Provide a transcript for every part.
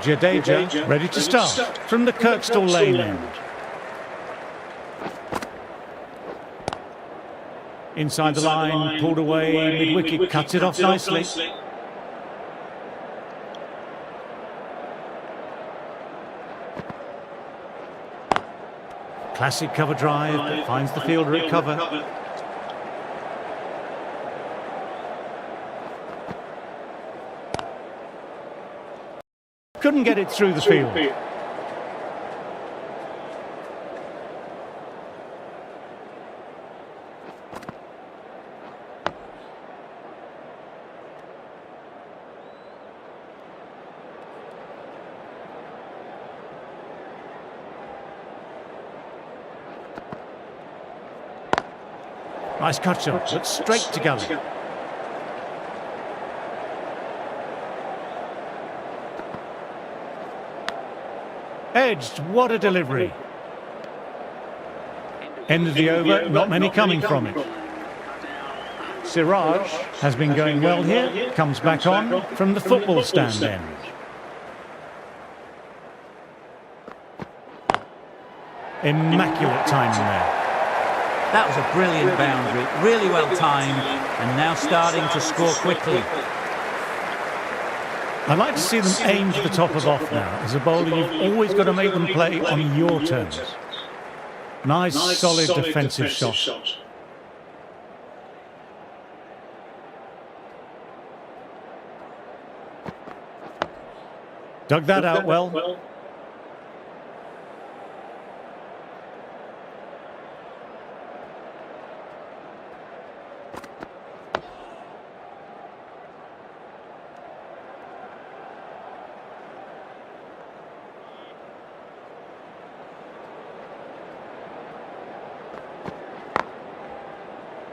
Jadeja ready to start from the Kirkstall Lane end. Inside the line, pulled away, mid-wicket, cuts it off nicely. Classic cover drive, but finds the fielder at cover. Couldn't get it through the field. Nice cut shot, but straight to gully. Edged, what a delivery. End of the over, not many coming from it. Siraj has been going well here, comes back on from the football stand end. Immaculate timing there. That was a brilliant boundary, really well timed, and now starting to score quickly. I'd like to see them aim for the top of off now. As a bowler, you've always got to make them play on your terms. Nice, solid defensive shot. Dug that out well.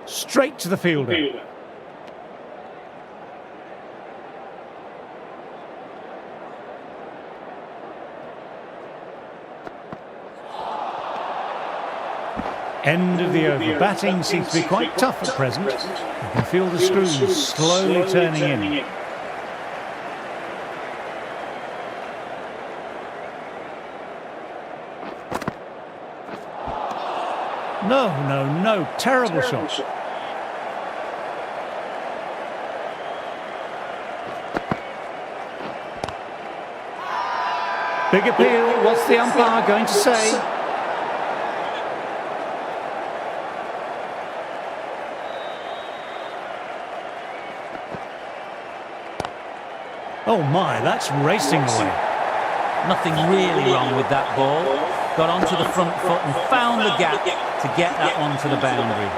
Straight to the fielder. End of the over. Batting seems to be quite tough at present. You can feel the screws slowly turning in. No. Terrible shot. Big appeal. What's the umpire going to say? Oh my, that's racing away. Nothing really wrong with that ball. Got onto the front foot and found the gap to get that one to the boundary.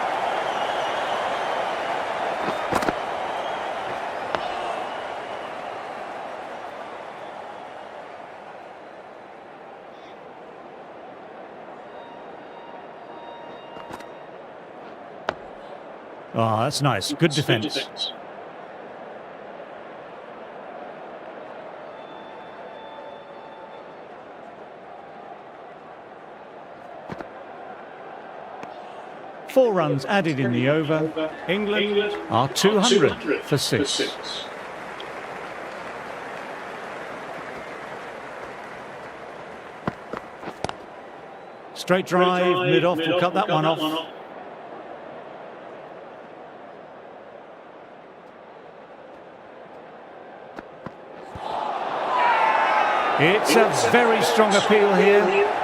Oh, that's nice. Good defence. Four runs added in the over. England are 200 for 6. Straight drive, mid-off, will cut that one off. It's a very strong appeal here.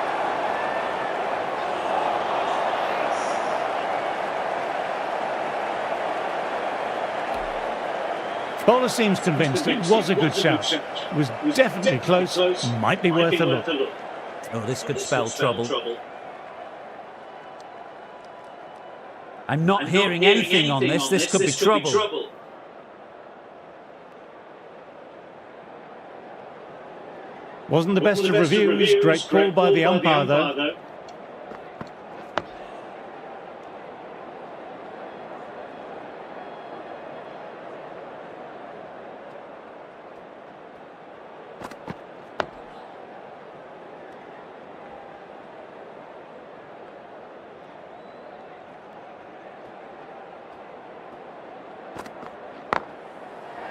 Bowler seems convinced it was a good shout. It was definitely close, might be worth a look. Oh, this could spell trouble. I'm not hearing anything on this. This could be trouble. Wasn't the best of reviews. Great call by the umpire, though.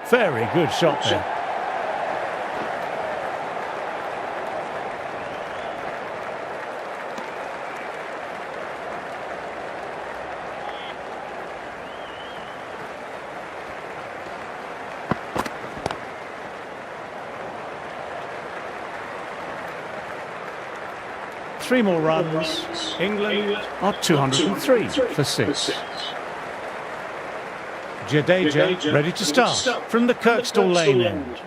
Very good shot there. 3 more runs. England are 203 for 6. Jadeja ready to start from the Kirkstall Lane end.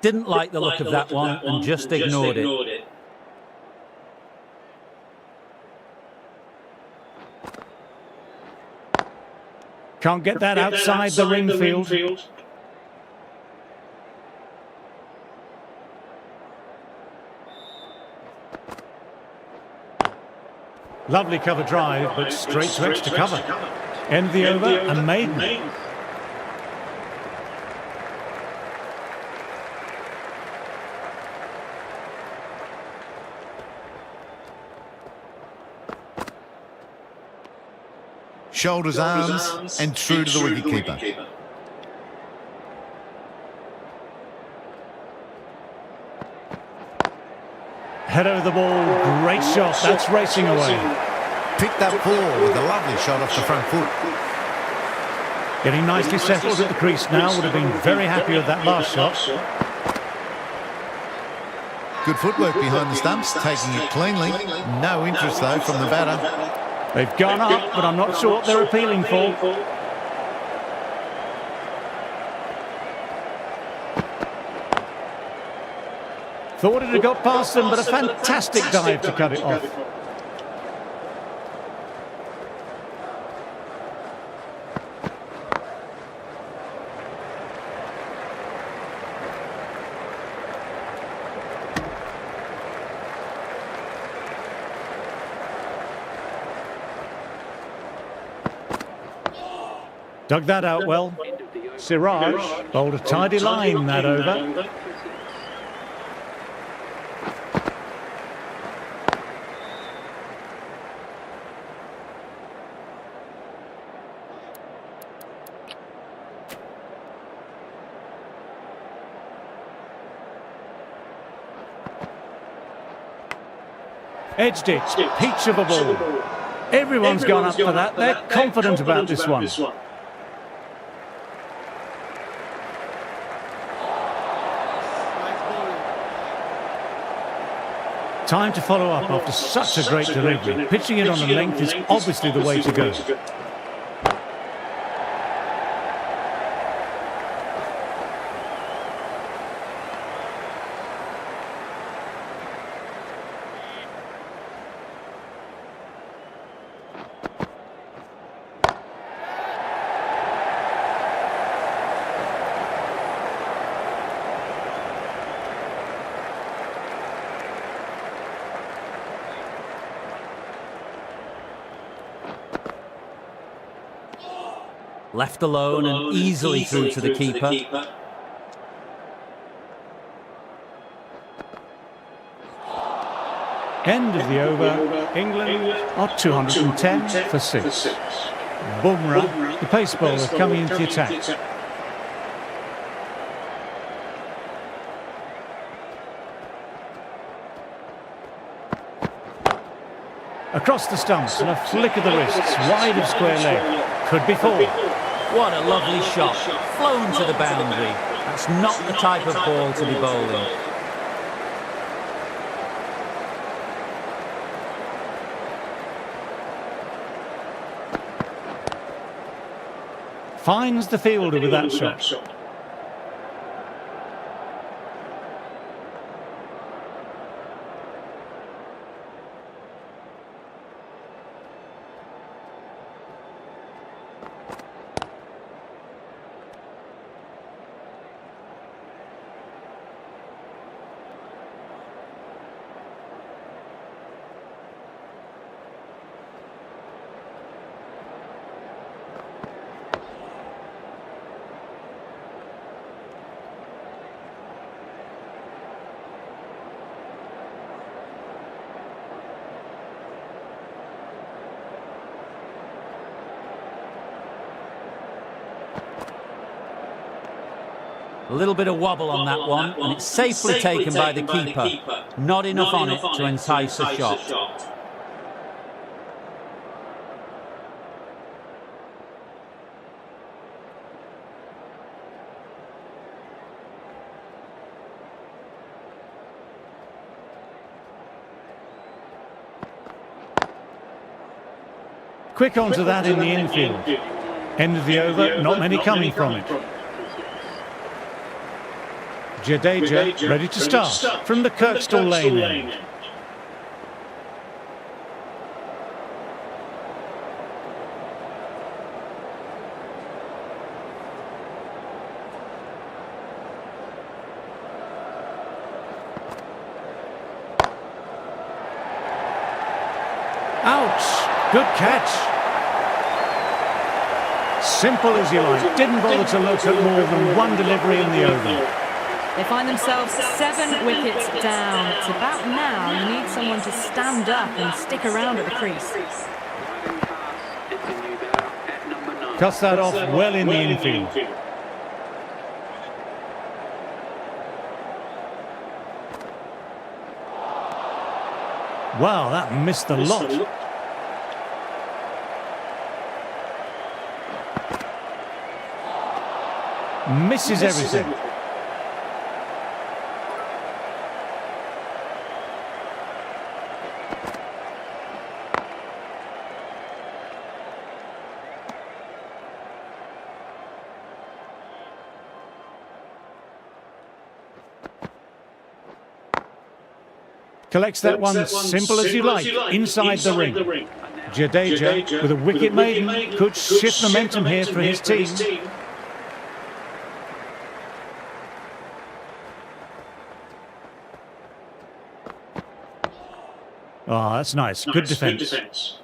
Didn't like the look of that one and just ignored it. Can't get that outside the ring field. Lovely cover drive, but straight to extra cover. End the over and maiden. Shoulders, arms, and through to the wicketkeeper. Head over the ball, great shot, that's racing away. Picked that ball with a lovely shot off the front foot. Getting nicely settled at the crease now, would have been very happy with that last shot. Good footwork behind the stumps, taking it cleanly. No interest though from the batter. They've gone up, but I'm not sure what they're appealing for. Thought it had got past them, but a fantastic dive to cut it off. Dug that out well. Siraj bowled a tidy line that over. Edged it, peach of a ball. Everyone's gone up for that. They're confident about this one. Time to follow up after such a great delivery. Pitching it on the length is obviously the way to go. Left alone and easily through to the keeper. End of the over. England are 210 for 6. Bumrah, the pace bowler, coming into the attack. Across the stumps and a flick of the wrists, wide of square leg. Could be 4. What a lovely shot, flown to the boundary. That's not the type of ball to be bowling. Finds the fielder with that shot. A little bit of wobble on that one, and it's safely taken by the keeper. Not enough on it to entice a shot. Quick onto that in the infield. End of the over, not many coming from it. Jadeja ready to start from the Kirkstall Lane end. Ouch! Good catch. Simple as you like. Didn't bother to look at more than one delivery in the over. They find themselves 7 wickets down. It's about now you need someone to stand up and stick around at the crease. Cuts that off well in the infield. Wow, that missed the lot. Misses everything. Collects that one simple as you like, inside the ring. Jadeja, with a wicket maiden, could shift momentum here for his team. Oh, that's nice. Good defence.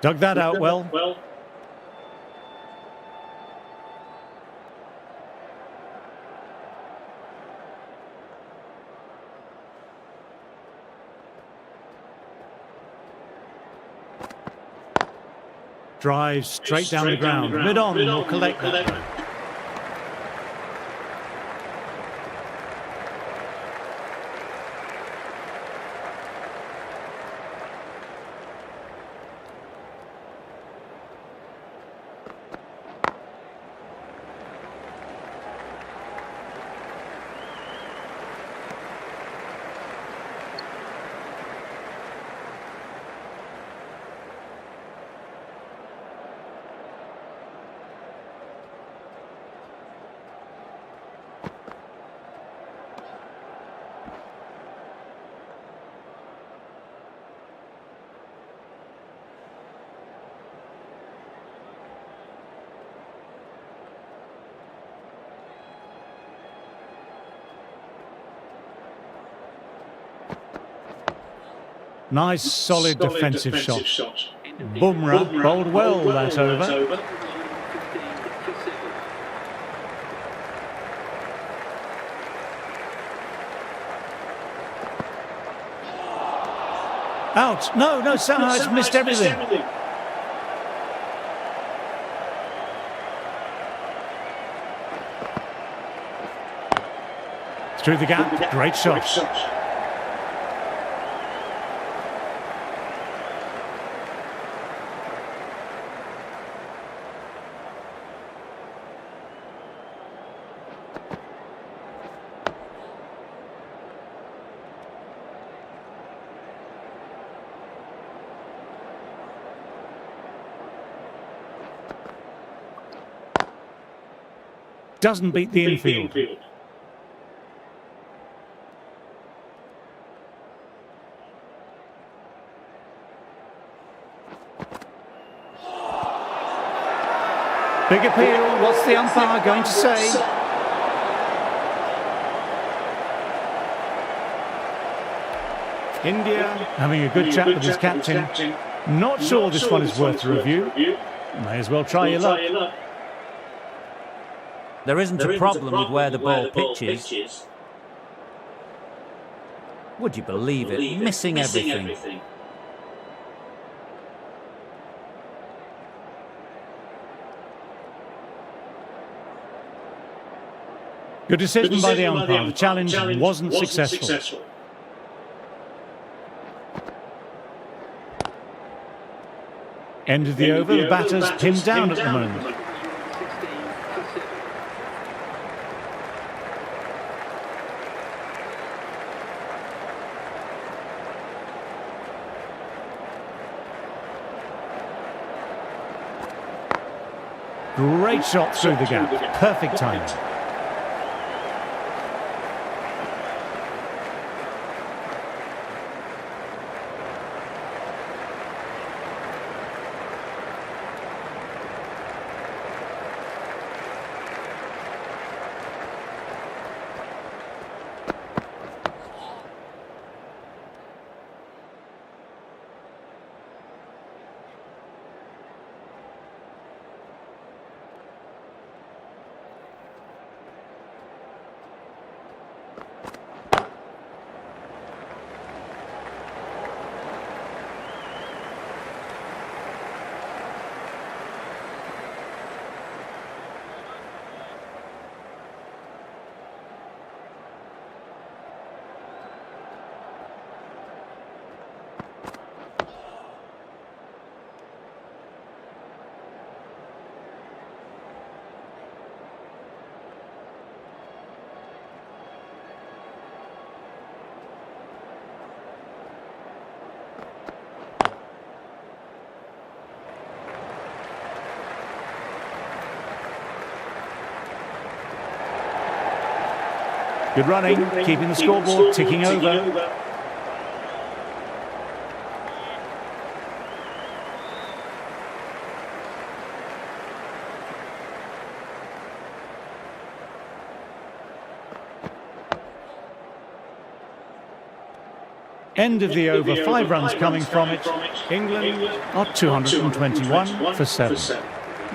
Dug that out well. Drives straight down the ground. Mid-on will collect that one. Nice, solid defensive shot. Bumrah bowled well that over. Out. No, somehow it's missed everything. Through the gap. Great shot. Doesn't beat the infield. Big appeal. What's the umpire going to say? India having a good chat with his captain. Not sure this one is worth a review. May as well try your luck. There isn't a problem with where the ball pitches. Would you believe it? Missing everything. Good decision by the umpire. The challenge wasn't successful. End of the over. The batter's pinned down at the moment. Great shot through the gap. Perfect timing. Good running, keeping the scoreboard ticking over. End of the over, 5 runs coming from it. England are 221 for 7.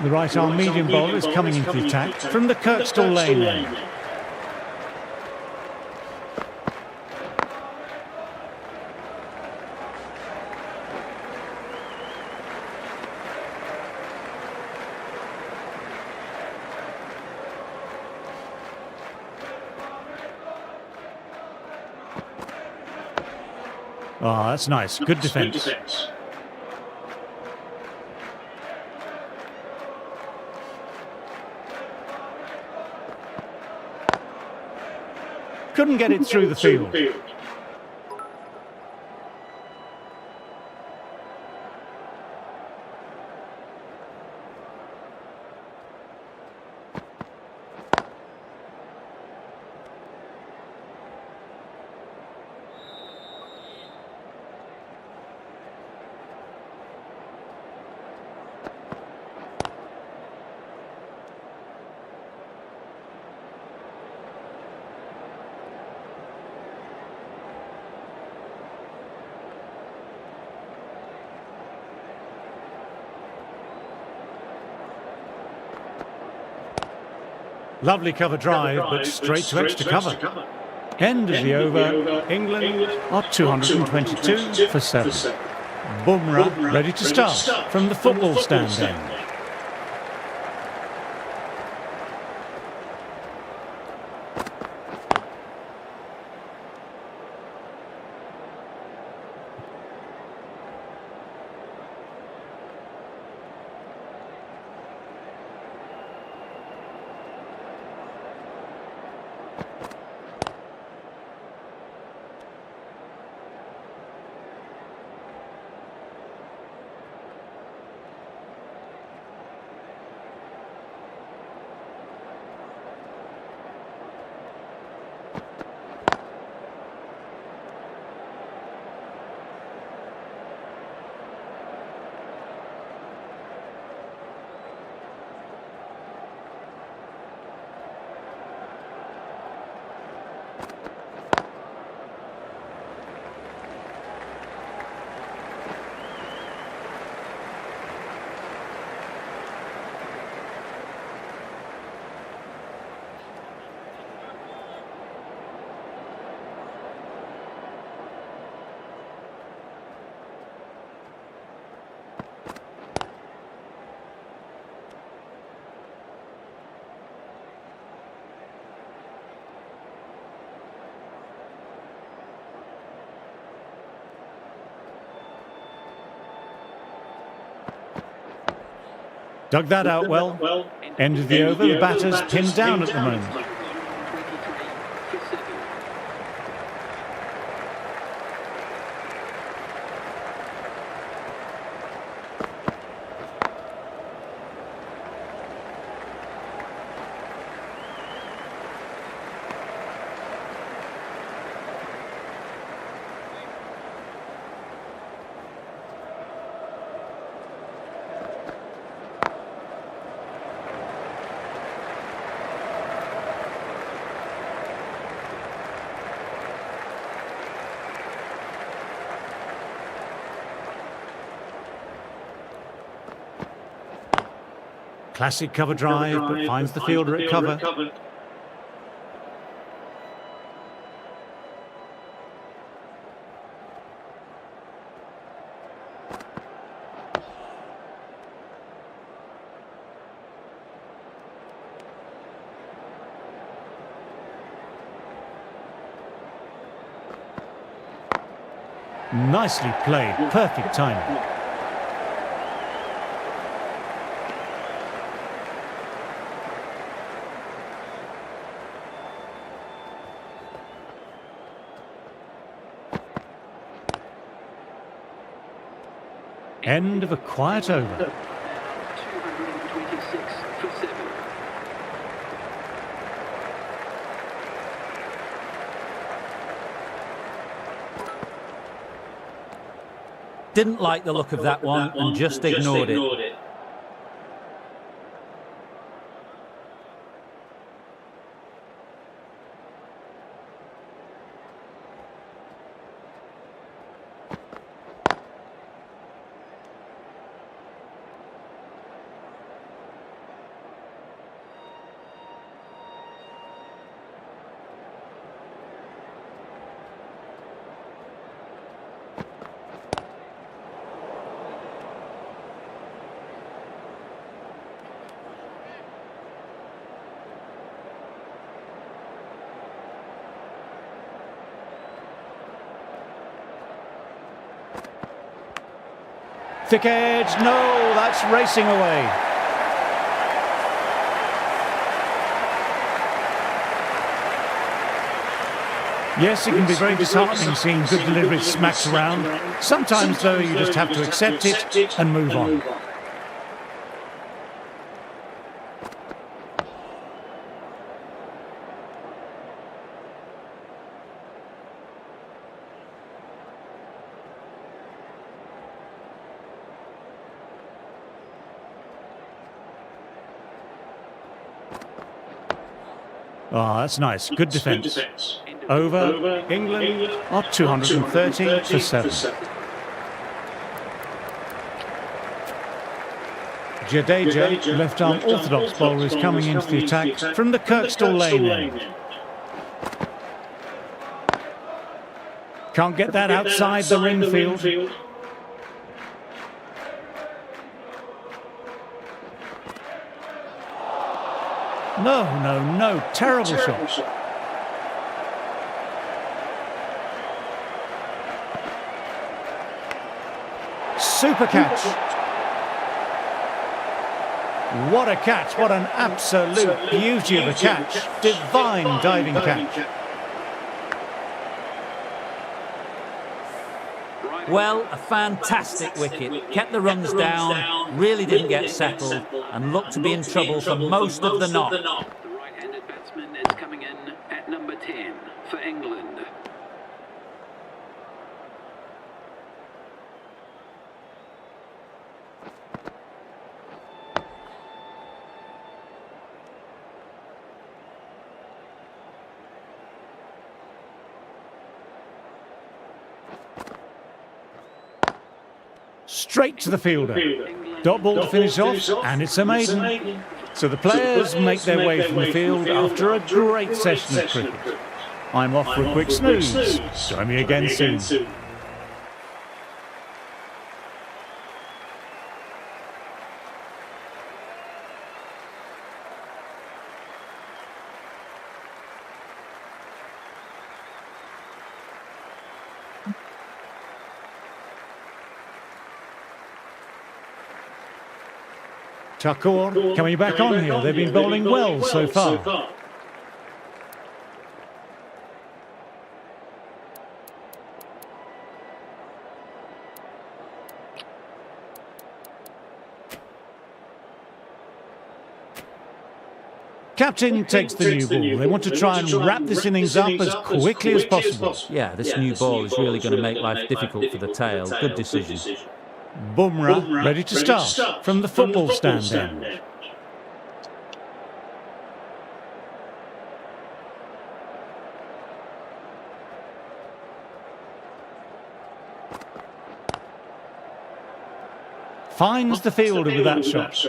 The right arm medium bowler is coming into the attack from the Kirkstall lane end. Oh, that's nice. Good defence. Couldn't get it through the field. Lovely cover drive, but straight to extra cover. End of the over. England are 222 for 7. Bumrah ready to start from the football stand end. Dug that out well. End of the over, the batter's pinned down at the moment. Classic cover drive, but finds the fielder at cover. Nicely played, perfect timing. End of a quiet over. 226 for 7. Didn't like the look of that one and just ignored it. Thick edge, no, that's racing away. Yes, it can be very disheartening seeing good deliveries smacked around. Sometimes, though, you just have to accept it and move on. Oh, that's nice. Good defence. Over. England are 230 for 7. Jadeja, left-arm orthodox bowler, is coming into the attack from the Kirkstall Lane end. Can't get that outside the ring field. No, terrible shot. Super catch. What a catch, what an absolute beauty of a catch. Divine diving catch. Well, a fantastic wicket. Kept the runs down, really didn't get settled, and looked to be in trouble for most of the knock. The right-handed batsman is coming in at number 10 for England. Straight to the fielder. Dot ball to finish off, and it's a maiden. So the players make their way from the field after a great session of cricket. I'm off for a quick snooze. Join me again soon. Tendulkar coming back on here. They've been bowling well so far. Captain takes the new ball. They want to try and wrap this innings up as quickly as possible. Yeah, this new ball is really going to make life difficult for the tail. Good decision. Bumrah ready to start from the football stand end. Finds the fielder with that shot.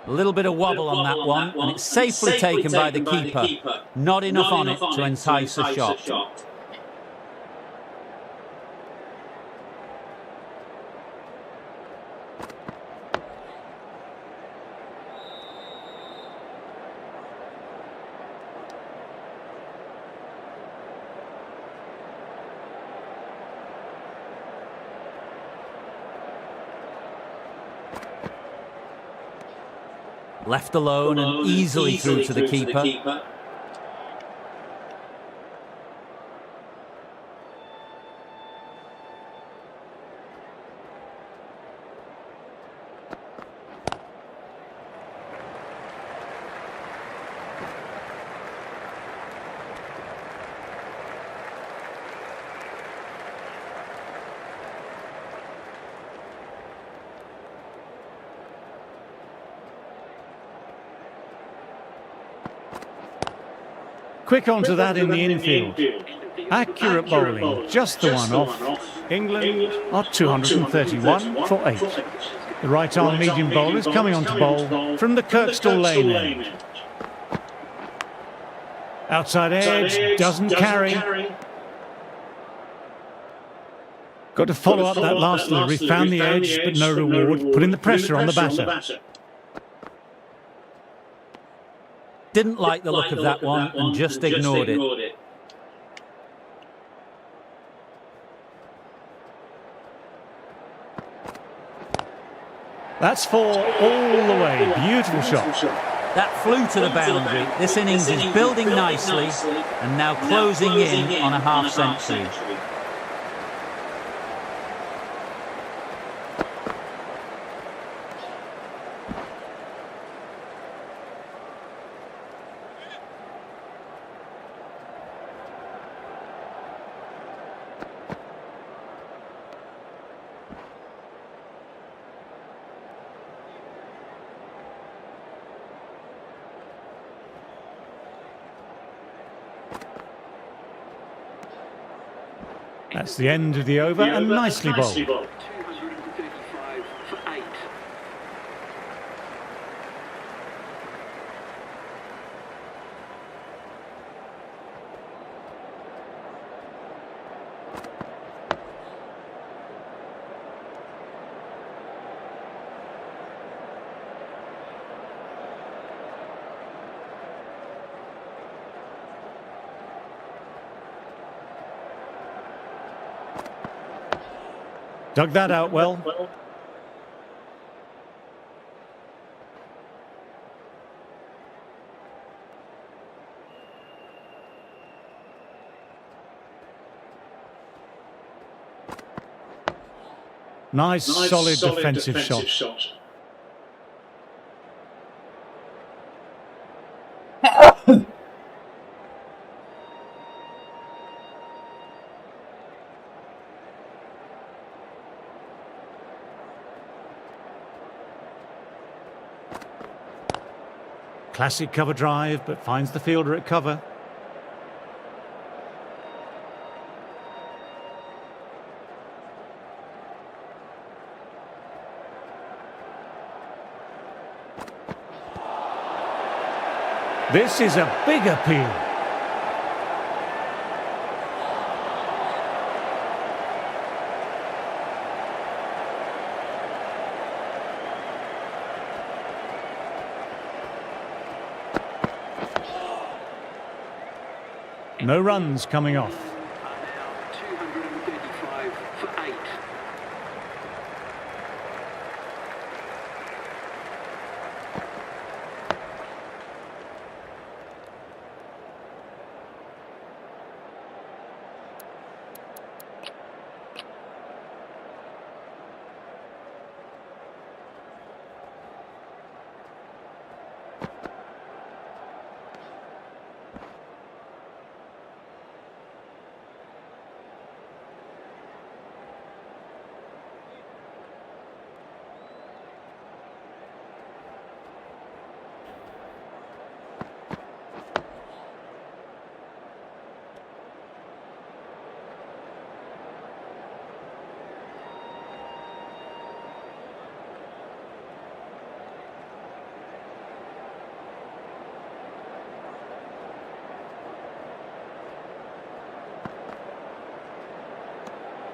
A little bit of wobble on that one, and it's safely taken by the keeper. Not enough on it to entice a shot. Left alone and easily through to the keeper. Quick onto that in the infield. Accurate bowling, just the one off. England are 231 for 8. The right-arm medium bowlers coming on to bowl from the Kirkstall lane end. Outside edge, doesn't carry. Got to follow up that last delivery, found the edge, but no reward, putting the pressure on the batter. Didn't like the look of that one and just ignored it. That's 4 all the way. Beautiful shot. That flew to the boundary. This innings is building nicely and now closing in on a half-century. That's the end of the over and nicely bowled. 235 for 8. Dug that out well. Nice, solid defensive shot. Classic cover drive, but finds the fielder at cover. This is a big appeal. No runs coming off. Are now 235 for 8.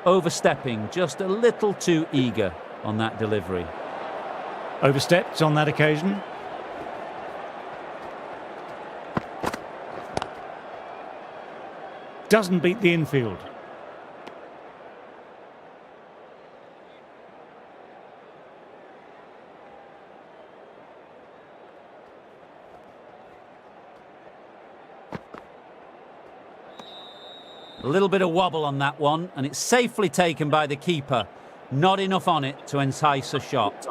Overstepping, just a little too eager on that delivery. Overstepped on that occasion. Doesn't beat the infield. A little bit of wobble on that one, and it's safely taken by the keeper. Not enough on it to entice a shot.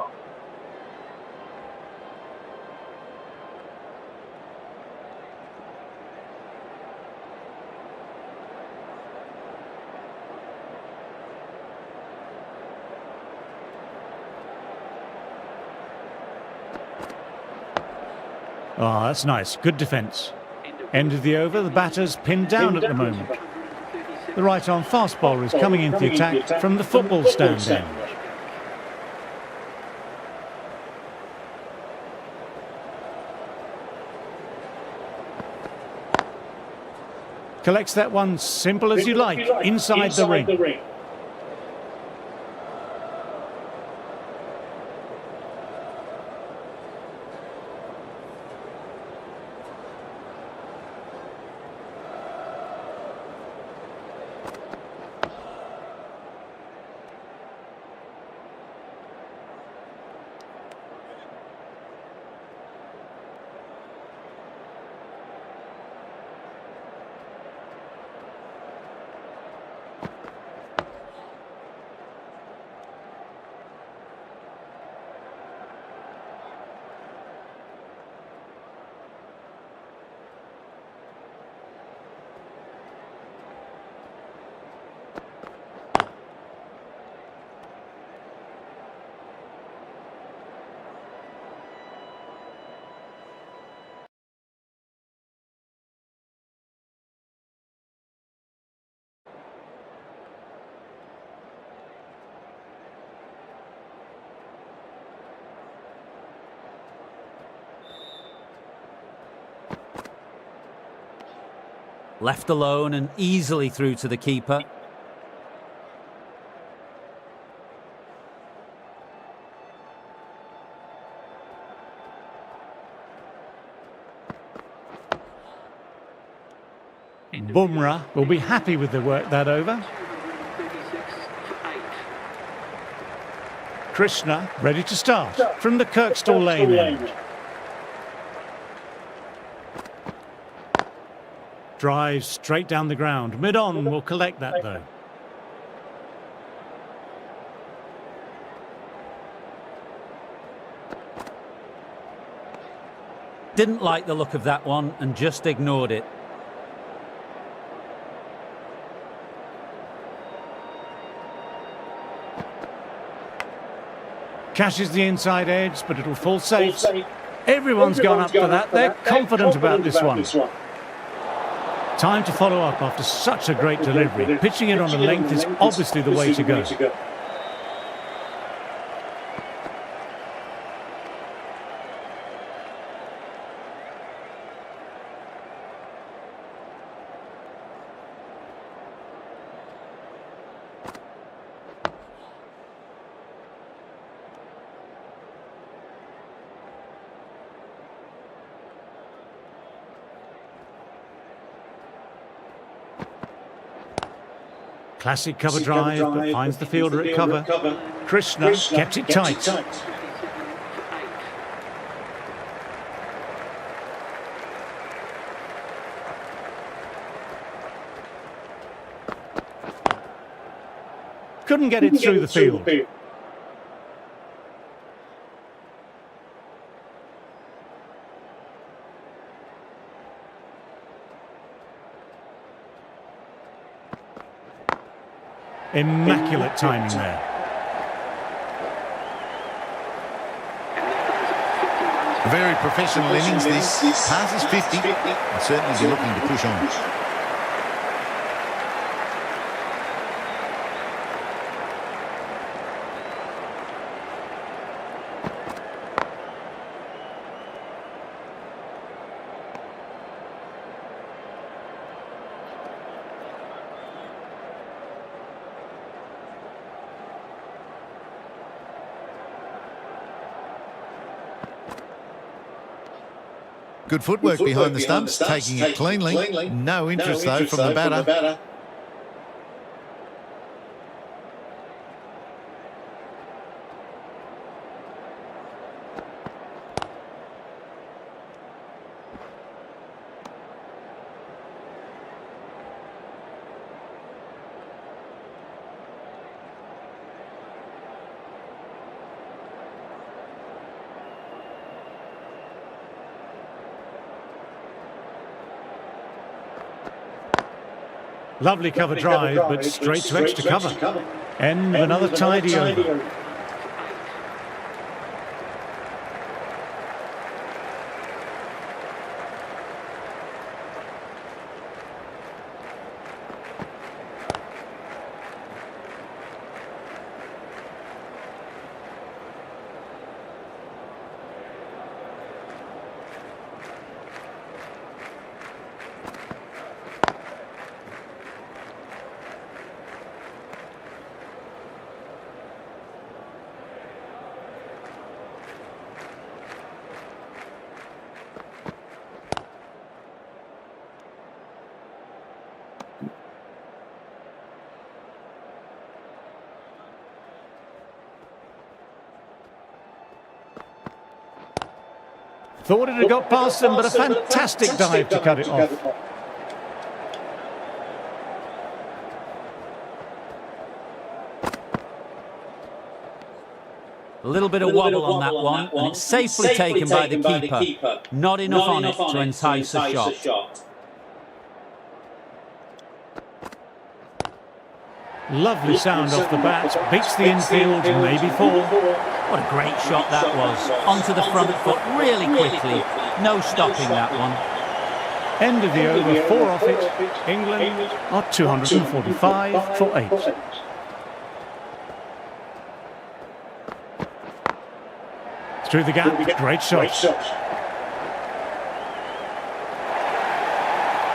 Oh, that's nice. Good defence. End of the over. The batter's pinned down at the moment. The right-arm fast bowler is coming into the attack from the football stand end. Collects that one simple as you like, inside the ring. Left alone and easily through to the keeper. Bumrah will be happy with the work that over. 236 for 8. Krishna ready to start from the Kirkstall Lane end. Drives straight down the ground. Mid-on will collect that though. Didn't like the look of that one and just ignored it. Catches the inside edge, but it'll fall safe. Everyone's gone up for that. They're confident about this one. Time to follow up after such a great delivery. Pitching it on a length is obviously the way to go. Classic cover drive, but finds the fielder at cover. Krishna kept it tight. Couldn't get it through the field. Immaculate timing there. A very professional innings this. Passes 50. I'll certainly be looking to push on. Good footwork behind the stumps, taking it cleanly. No interest, though, from the batter. Lovely cover drive, but straight to extra cover. End of another tidy over. Thought it had got past them, but a fantastic dive to cut it off. A little bit of wobble on that one, and it's safely taken by the keeper. Not enough on it to entice a shot. Lovely sound off the bat, beats the infield, maybe four. What a great shot that was. Onto the front foot really quickly. No stopping that one. End of the over, 4 off it. England are 245 for 8. Through the gap, great shot.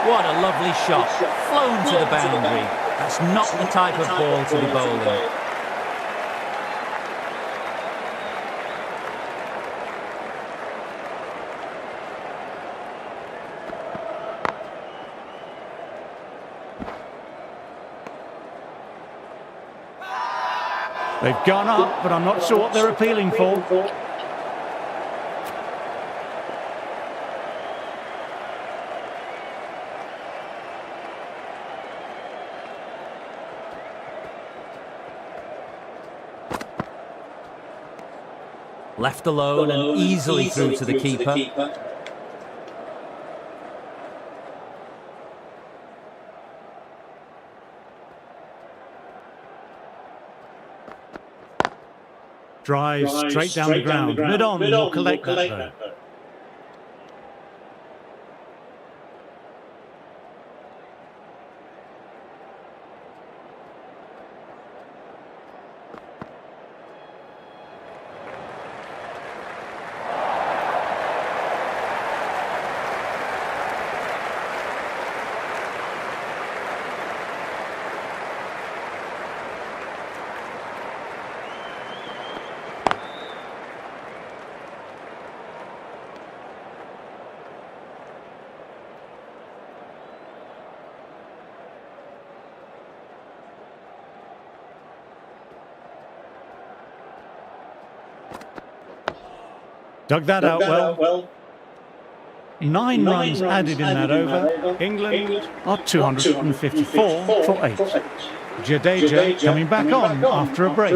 What a lovely shot. Flown to the boundary. That's not the type of ball to be bowling. They've gone up, but I'm not sure what they're appealing for. Left alone and easily through to the keeper. Drive straight down the ground. Mid-on will collect that though. Dug that out well. 9 runs added in that over. England are 254 for 8. Jadeja coming back on after a break.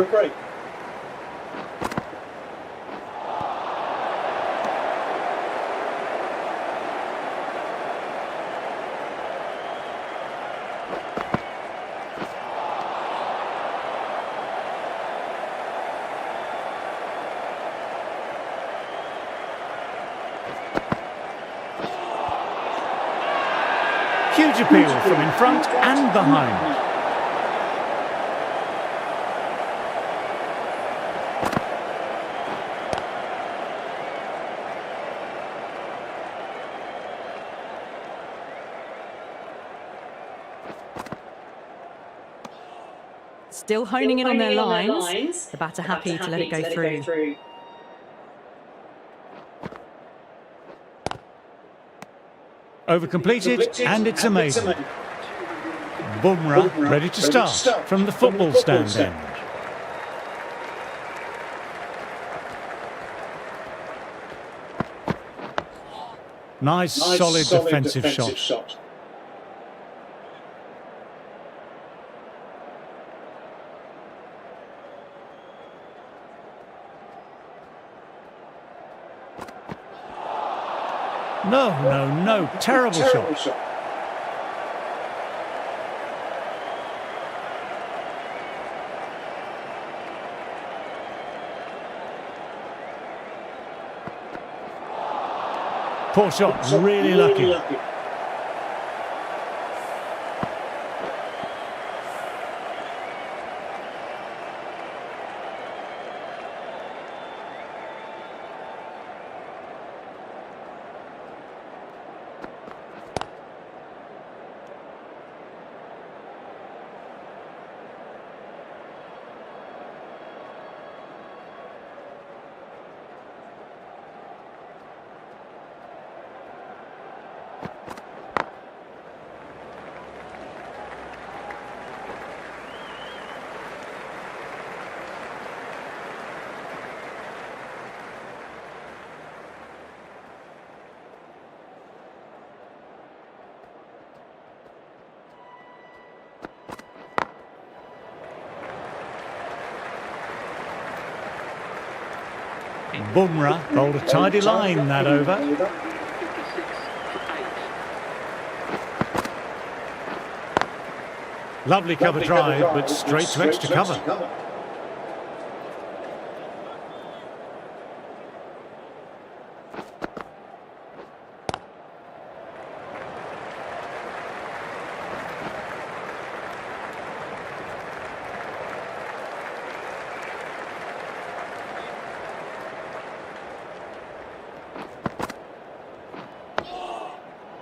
Huge appeal from in front and behind. Still honing in on their lines. The batter happy to let it go through. Over completed, and it's amazing. Bumrah ready to start from the football stand end. Nice solid defensive shot. No, terrible shot. Poor shot, really lucky. Bumrah bowled a tidy line that over. Lovely cover drive, but straight to extra cover.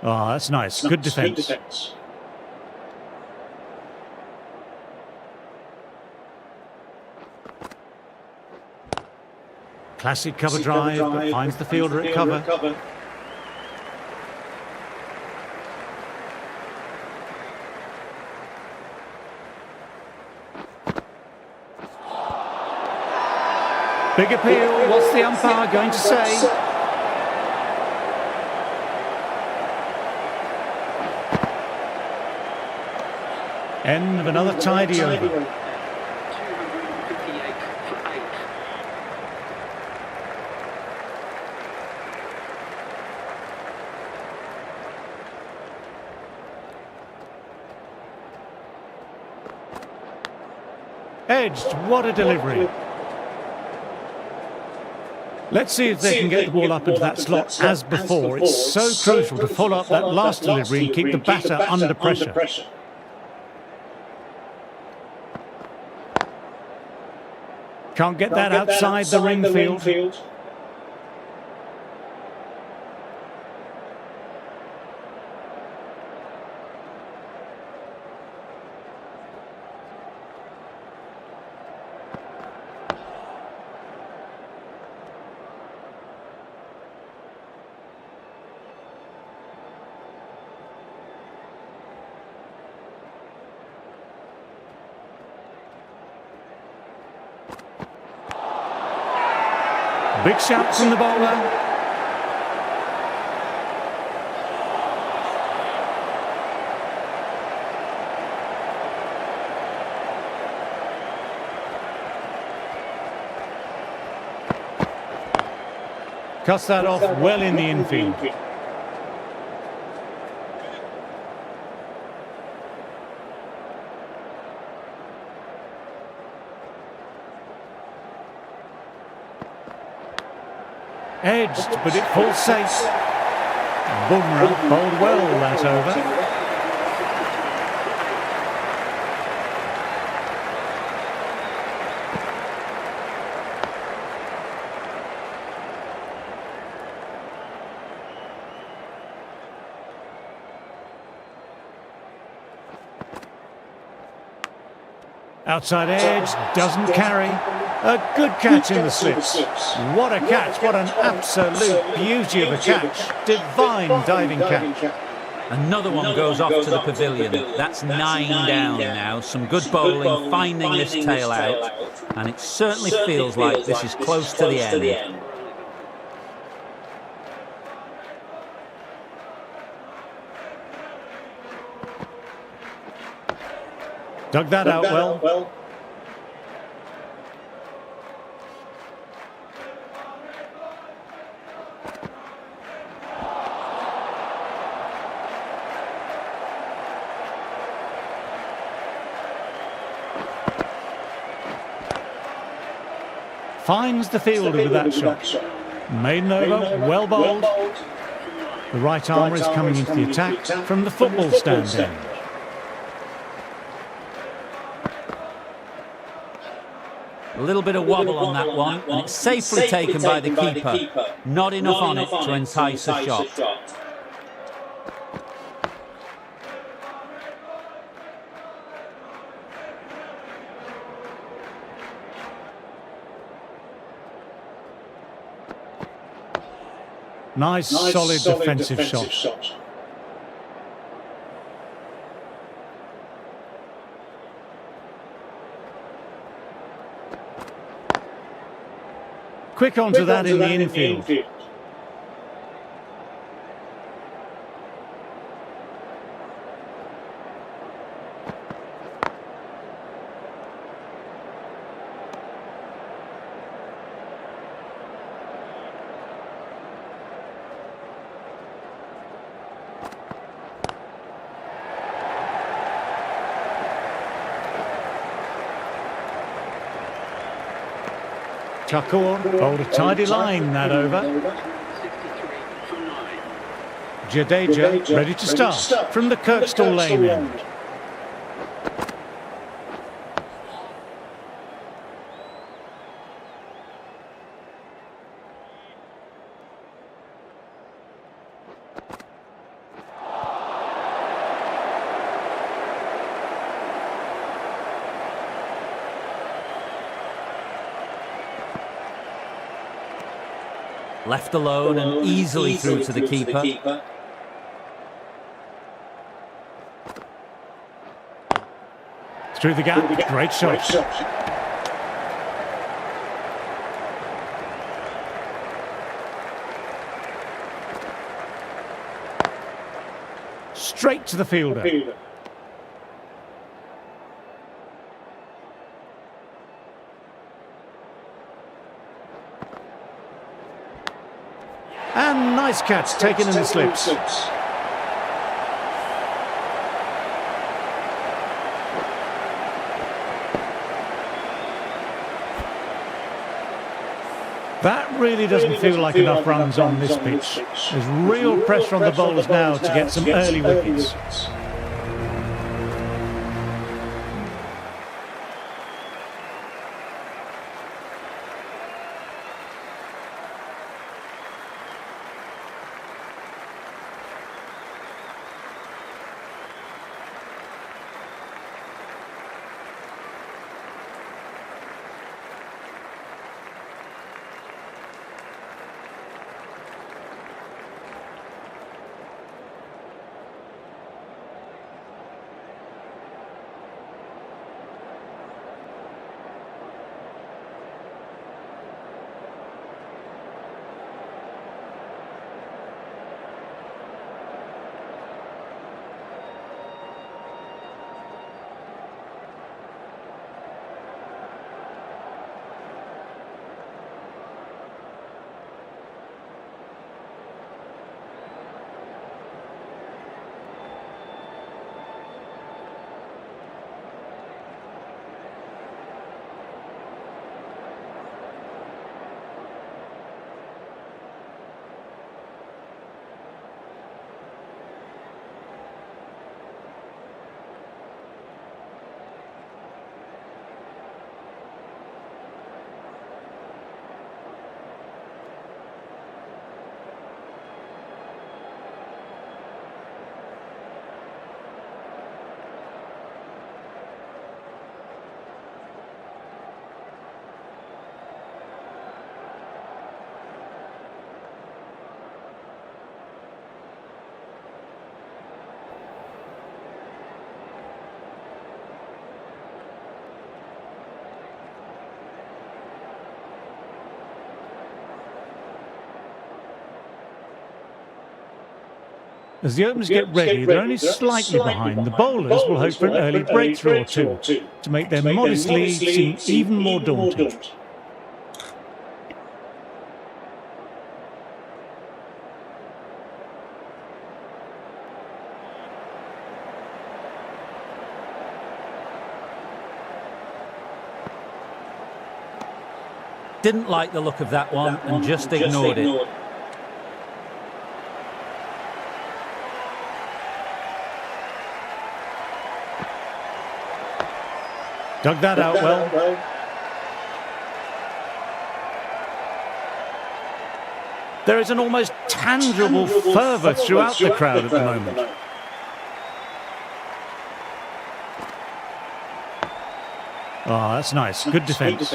Oh, that's nice. Good defence. Classic cover drive, but finds the fielder at cover. Big appeal. What's the umpire going to say? End of another tidy over. 258 for 8. Edged, what a delivery. Let's see if they can get the ball up into that slot as before. It's so crucial to follow up that last delivery and keep the batter under pressure. Can't get that outside the ring field. Big shout from the bowler. Cuts that off well in the infield. Edged, but it falls safe. Bumrah bowled well that over. Outside edge, doesn't carry. A good catch in the slips. What a catch, what an absolute beauty of a catch. Divine diving catch. Another one goes off to the pavilion. That's 9 down now. Some good bowling, finding this tail out. And it certainly feels like this is close to the end. Dug that out well. Finds the fielder with that shot. Maiden over, well bowled. The right armour is coming into the attack from the football stand end. A little bit of wobble on that one, and it's safely taken by the keeper. Not enough on it to entice a shot. Nice, solid defensive shot. Quick onto that in the infield. Thakur bowled a tidy line that over. 63 for 9. Jadeja ready to start from the Kirkstall Lane end. Left alone and easily through to the keeper. Through the gap, great shot. Straight to the fielder. And nice catch taken in the slips. That really doesn't feel like enough runs on this pitch. There's real pressure on the bowlers now to get some early wickets. As the openers get ready, they're only slightly behind. The bowlers will hope for an early breakthrough or two to make their modest lead seem even more daunting. Didn't like the look of that one and just ignored it. Dug that out well. There is an almost tangible fervour throughout the crowd at the moment. Oh, that's nice. Good defence.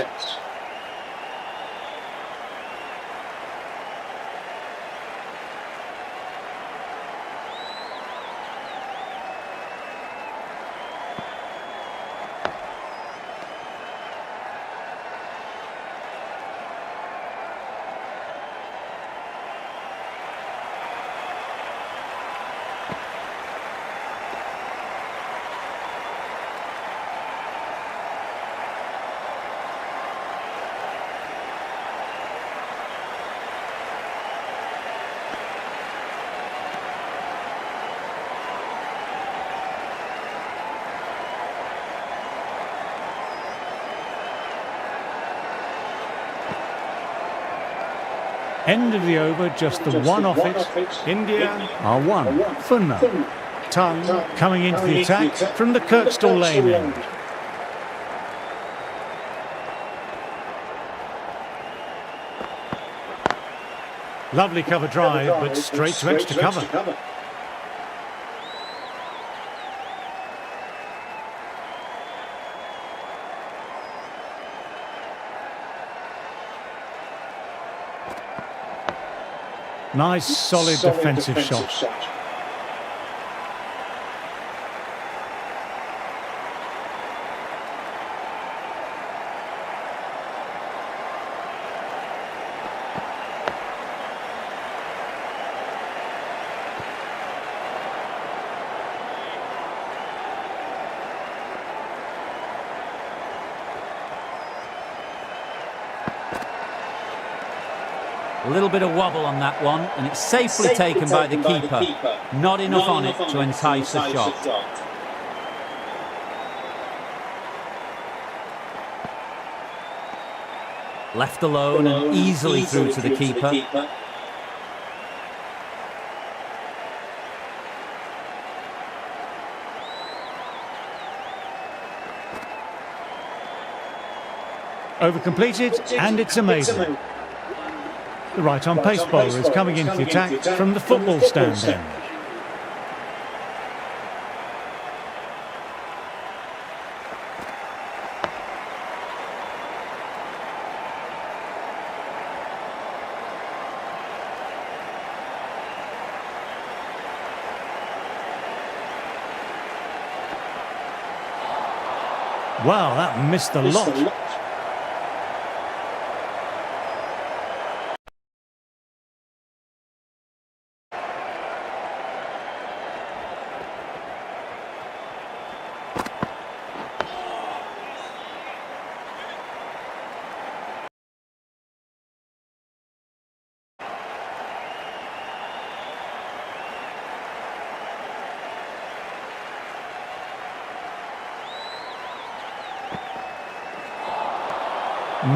End of the over, just the one off it. India are 1 for none. Tongue coming into the attack from the Kirkstall Lane end. Lovely cover drive, but straight to extra cover. Nice, solid defensive shot. A little bit of wobble on that one, and it's safely taken by the keeper. Not enough on it to entice a shot. Left alone and easily through to the keeper. Over completed, and it's amazing. The right-arm pace bowler is coming into the attack from the football stand end. Wow, that missed a lot.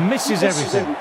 Misses everything.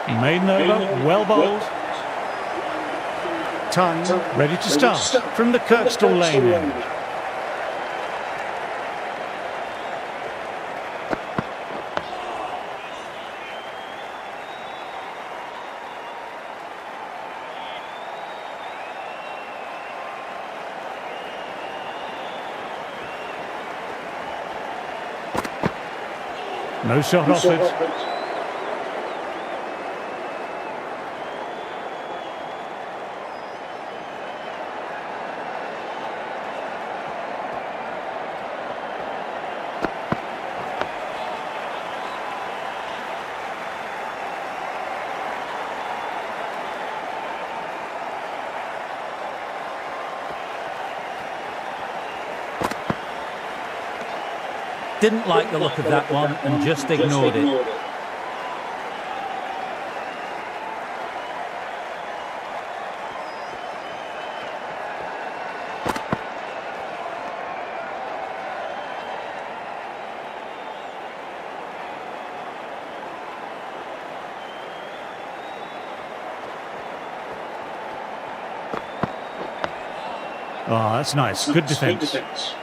Maiden over, well bowled. Tongue ready to start from the Kirkstall lane end. No shot offered. Didn't like the look of that one and just ignored it. Oh, that's nice. Good defence.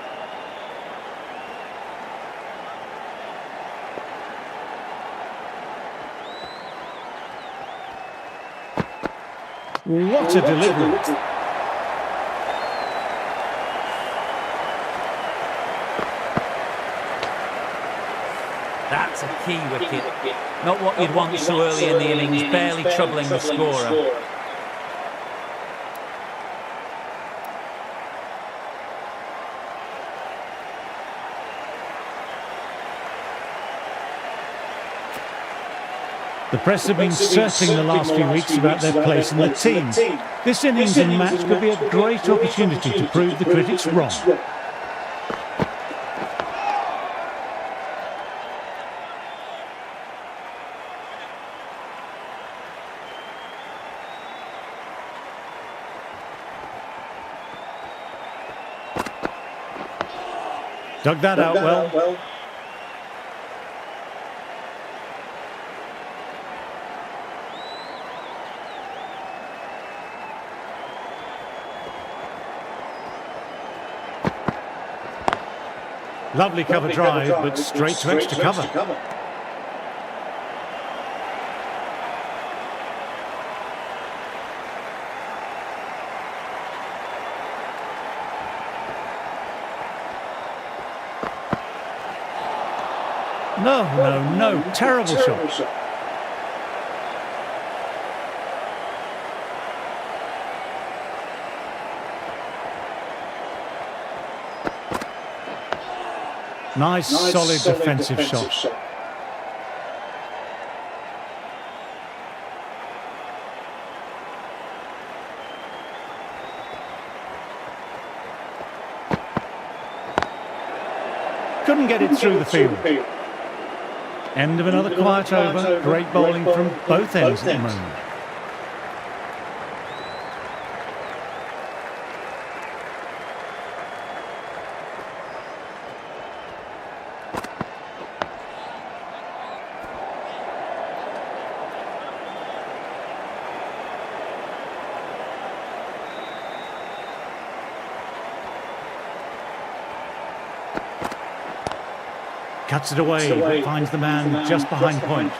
What a delivery. That's a key wicket. Not what you'd want so early in the innings, barely troubling the scorer. The press have been circling the last few weeks about their place in the team. This innings and match could be a great opportunity to prove the critics wrong. Dug that out well. Lovely cover drive, but straight to extra cover. No, terrible shot. Nice, solid defensive shot. Couldn't get it through the field. End of another quiet over. Great bowling from both ends at the moment. Cuts it away, but finds the man just behind point.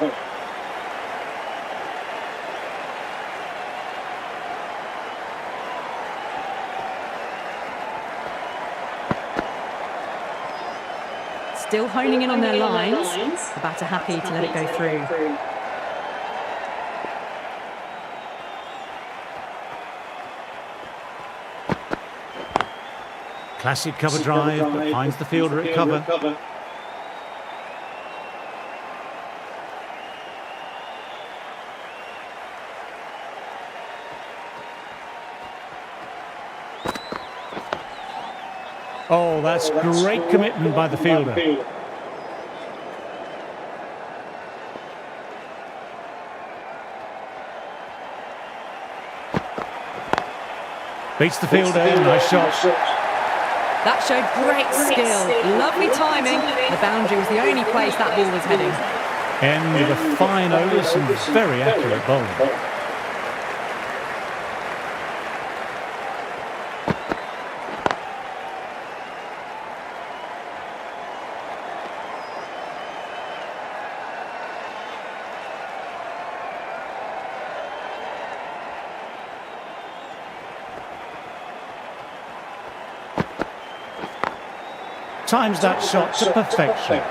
Still honing in on their lines. The batter happy to let it go through. Classic cover drive, but finds the fielder at cover. Oh, that's great commitment by the fielder. Beats the fielder, nice shot. That showed great skill. Lovely timing. The boundary was the only place that ball was heading. End with a fine over, some very accurate bowling. Times that shot to perfection.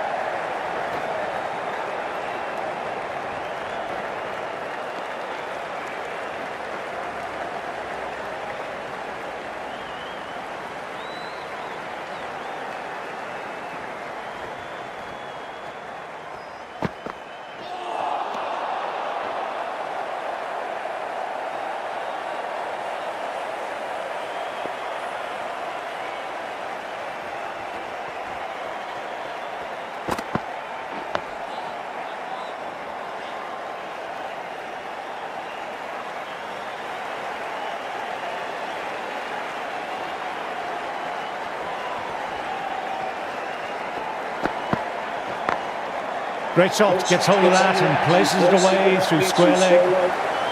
Great shot, gets hold of that and places it away through square leg.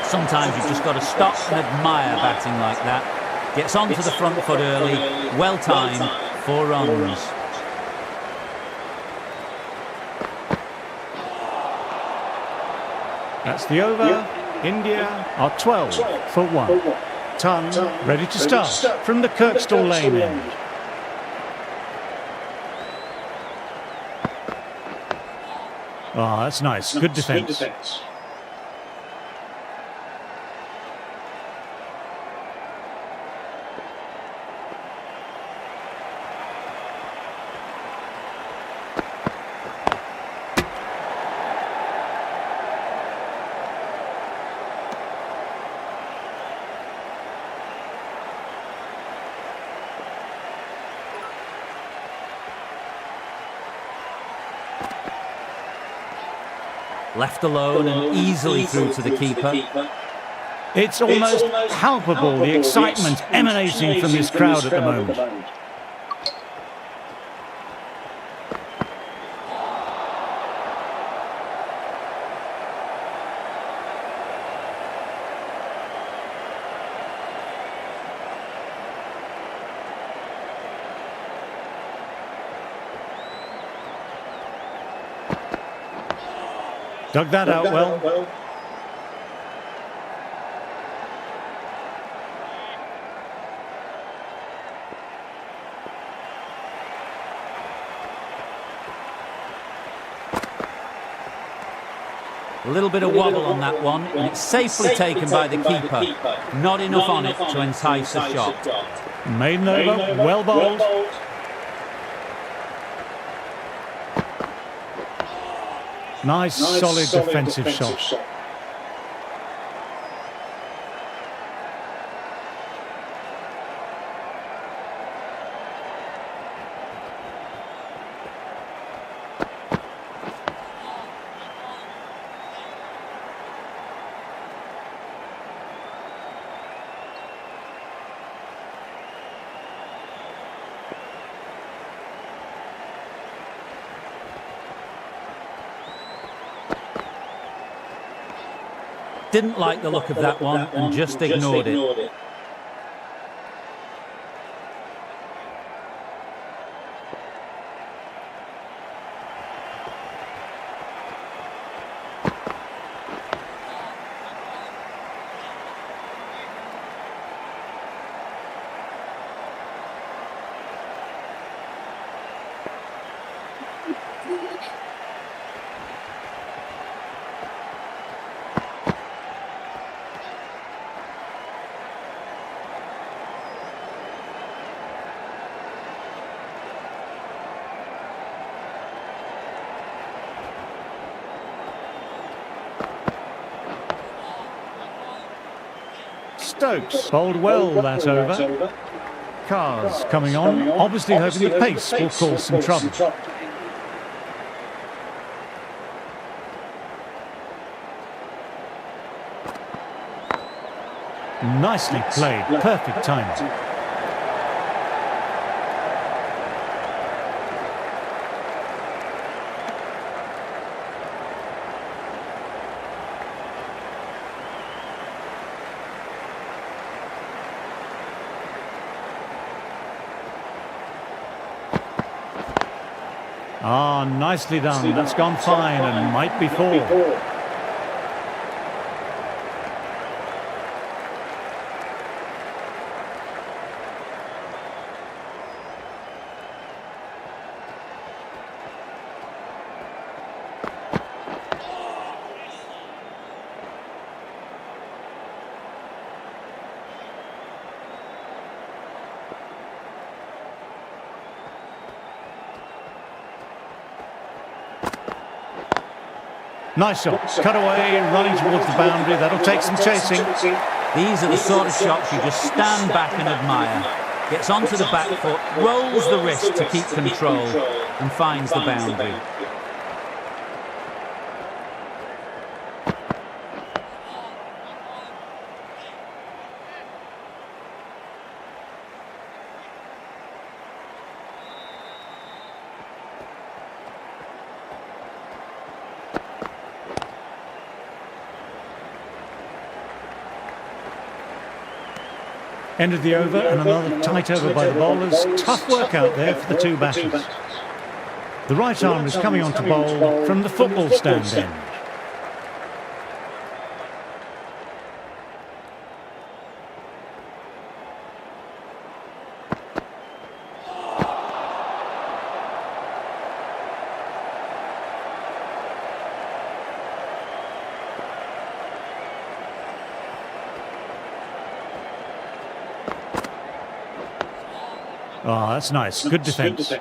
Sometimes you've just got to stop and admire batting like that. Gets onto the front foot early, well timed, 4 runs. That's the over. India are 12 for 1. Ton ready to start from the Kirkstall Lane end. Oh, that's nice. Good defence. Left alone and easily through to the keeper. It's almost palpable, the excitement emanating from this crowd at the moment. Dug that out well. A little bit of wobble on that one, and it's safely taken by the keeper. Not enough on it to entice a shot. Maiden over, well bowled. Nice, solid defensive shot. Didn't like the look of that one and just ignored it. Stokes bowled well that over. Cars coming on, obviously hoping the pace will cause some trouble. Nicely played, perfect timing. Ah, nicely done. That's gone fine and might be four. Nice shot. Cut away, running towards the boundary. That'll take some chasing. These are the sort of shots you just stand back and admire. Gets onto the back foot, rolls the wrist to keep control, and finds the boundary. End of the over and another tight over by the bowlers. Tough work out there for the two batters. The right arm is coming on to bowl from the football stand end. Oh, that's nice. Good defence.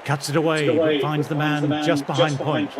Cuts it away, but finds the man just behind point.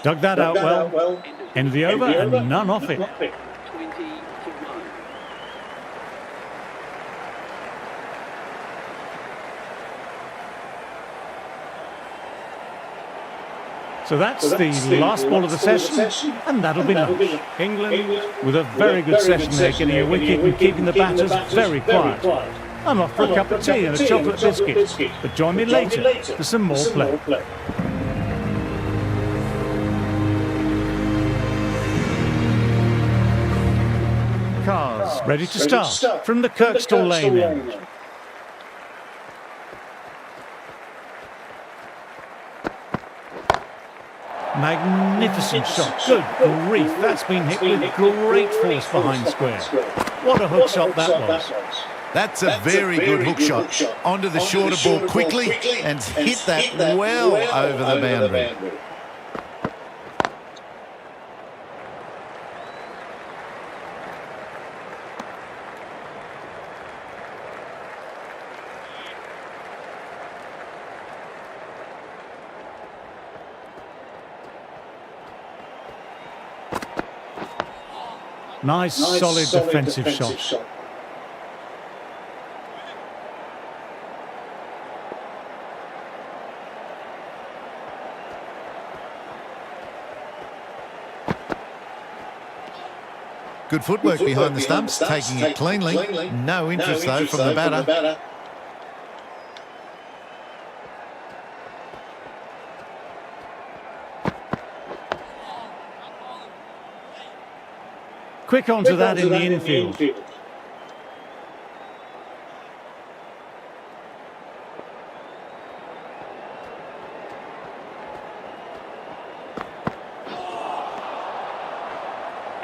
Dug that out well. End of the over and none off it. 20 for 1. So that's the last ball of the session, and that'll be lunch. England with a very good session there, getting a wicket and keeping the batters very quiet. I'm off for a cup of tea and a chocolate biscuit, but join me later for some more play. Cars ready to start from the Kirkstall Lane end. Magnificent shot. Good grief, that's been hit with great force behind square. What a hook shot that was. That's a very good hook shot. Onto the shorter ball quickly and hit that well over the boundary. Nice, solid defensive shot. Good footwork behind the stumps, taking it cleanly. No interest, though, from the batter. Quick onto that in the infield.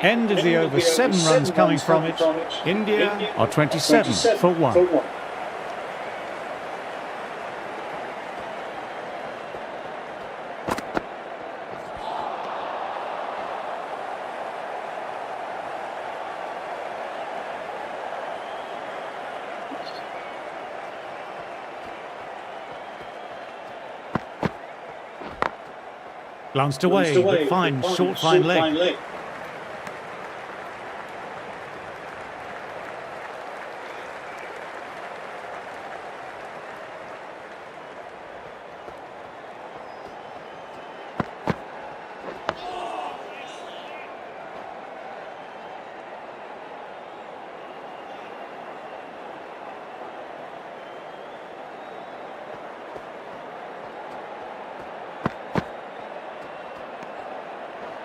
End of the over, 7 runs coming from it. India are 27 for 1. Glanced away, but fine, short, fine leg.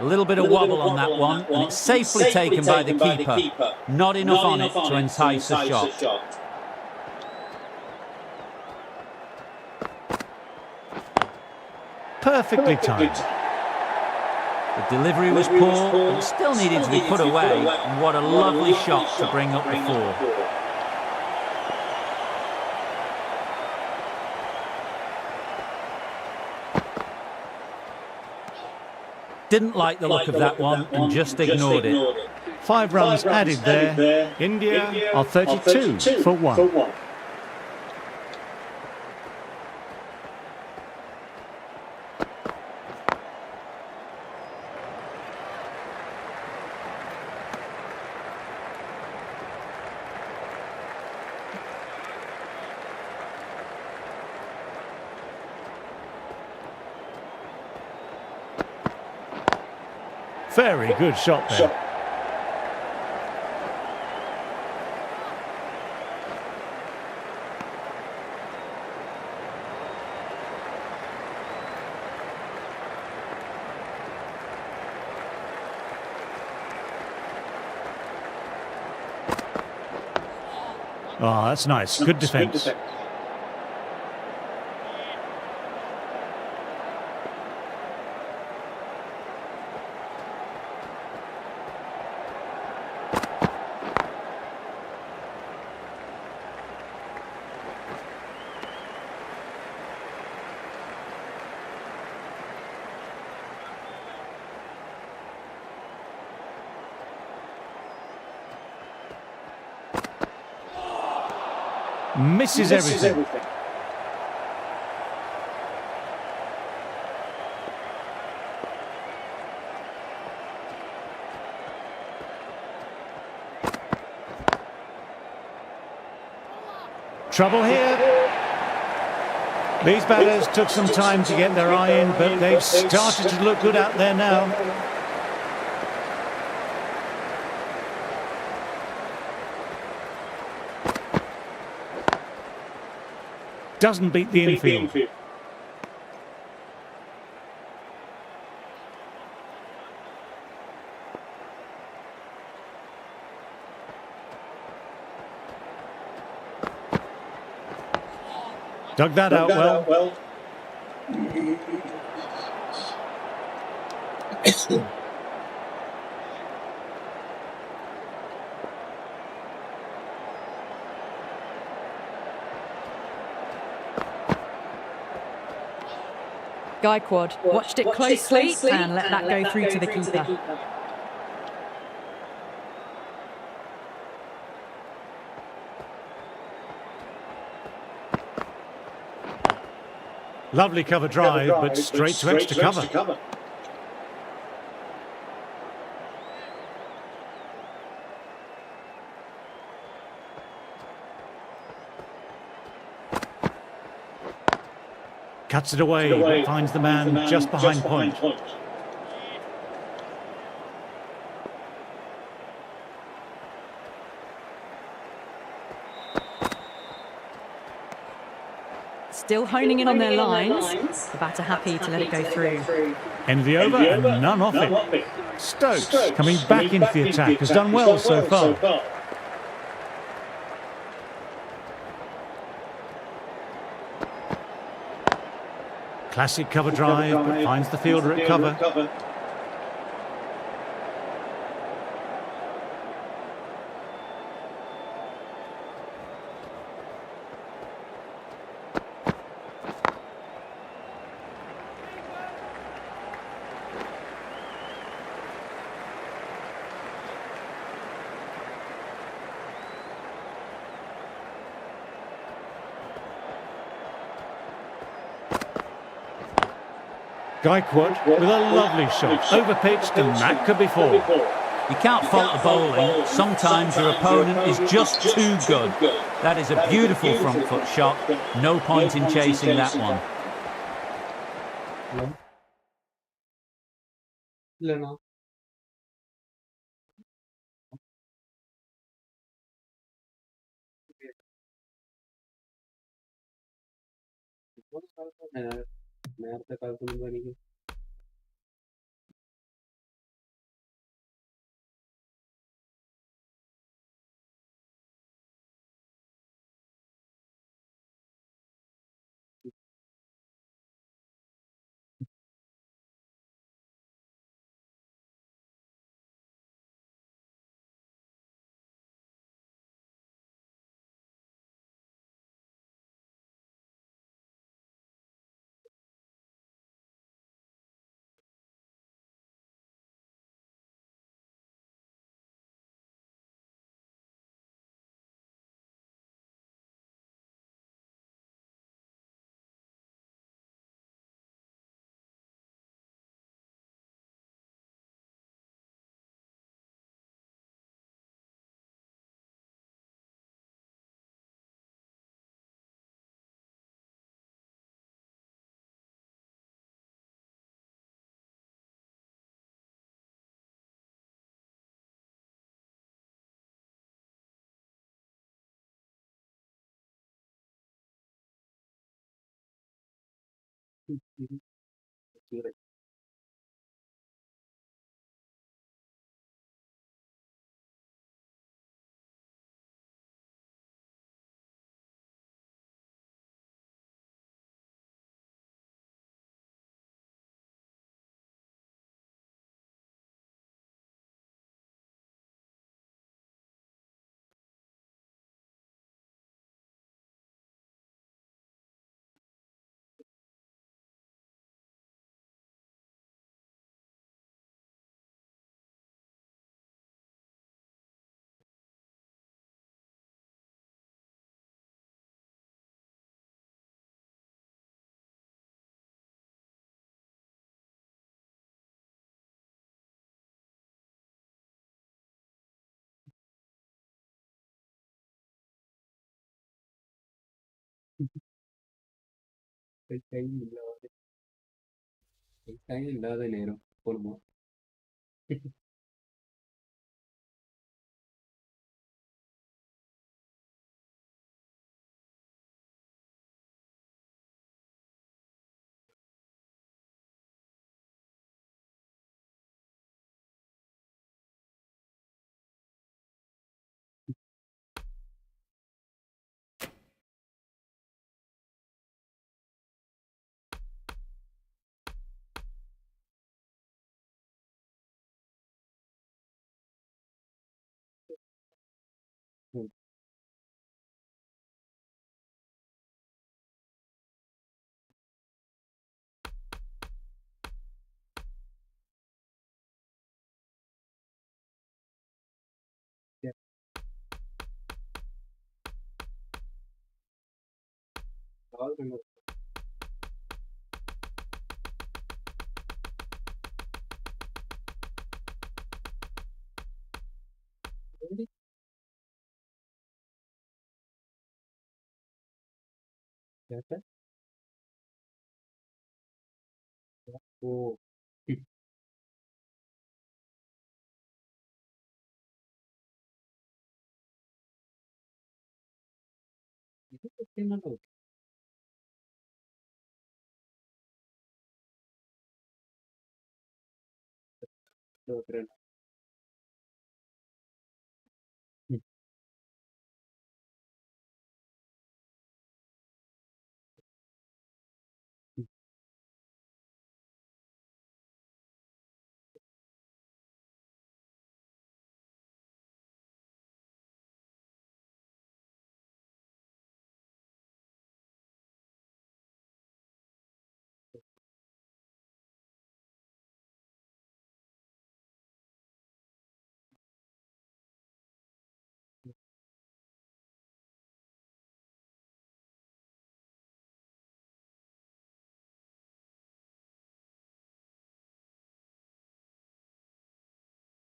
A little bit of wobble on that one, and it's safely taken by the keeper. Not enough on it to entice a shot. Perfectly timed. The delivery was poor, but it still needed to be put away. And what a lovely shot to bring up the four. Didn't like the look of that one and just ignored it. 5 runs added there. India are 32 for 1. Very good shot there. Oh, that's nice. Good defence. Misses everything. Trouble here. These batters took some time to get their eye in, but they've started to look good out there now. Doesn't beat the infield. Dug that out well. Gaikwad watched it closely and let that go through to the keeper. Lovely cover drive, but straight to extra cover. Cuts it away, but finds the man just behind point. Still honing in on their lines. The batter happy to let it go through. End of the over and none off it. Stokes coming back into the attack has done well so far. Classic cover drive, but finds the fielder at cover. Gaikwad with a lovely shot, over-pitched, and that could be four. You can't fault the bowling. Sometimes your opponent is just too good. That is a beautiful front foot shot. No point in chasing that one.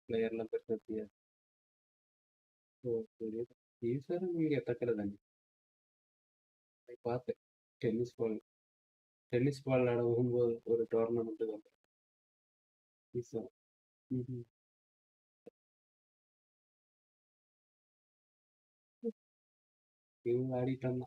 Player number 30. తెలియదు. ఈసారి మీకు ఎత్తక్కలేదండి. అవి పాతే tennis ball ఆడుம்போது ஒரு tournament வந்து ఈసారి. இவங்க ஆடிட்டாங்க.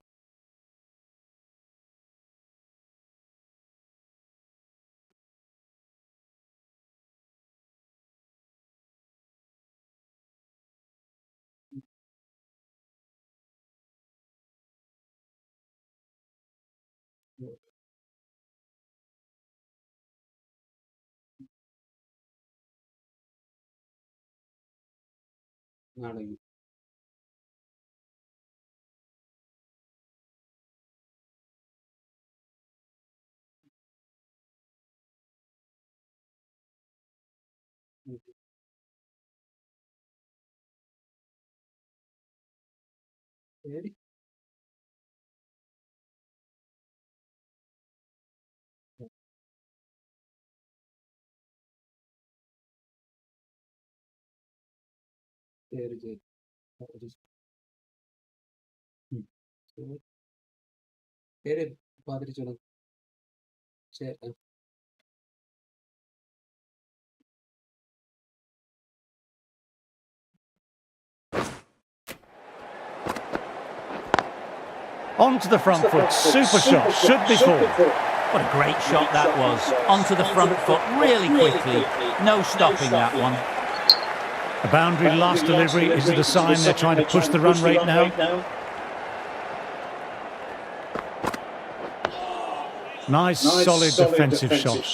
நாளைக்கு சரி. சரி சரி. சரி சரி பார்த்துட்டு சொல்லுங்க. சரி. On to the front foot. Super shot. Should be full. What a great shot that was. Onto the front foot really quickly. No stopping that one. A boundary last delivery. Is it a sign they're trying to push the run rate now? Nice, solid defensive shot.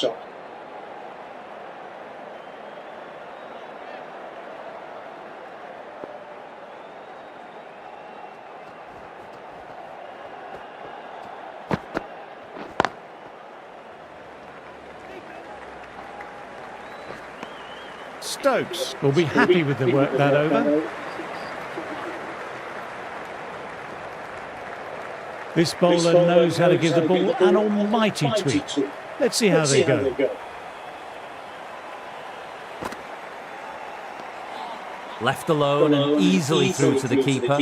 Stokes will be happy with the work that over. This bowler knows how to give the ball an almighty tweak. Let's see how they go. Left alone and easily through to the keeper.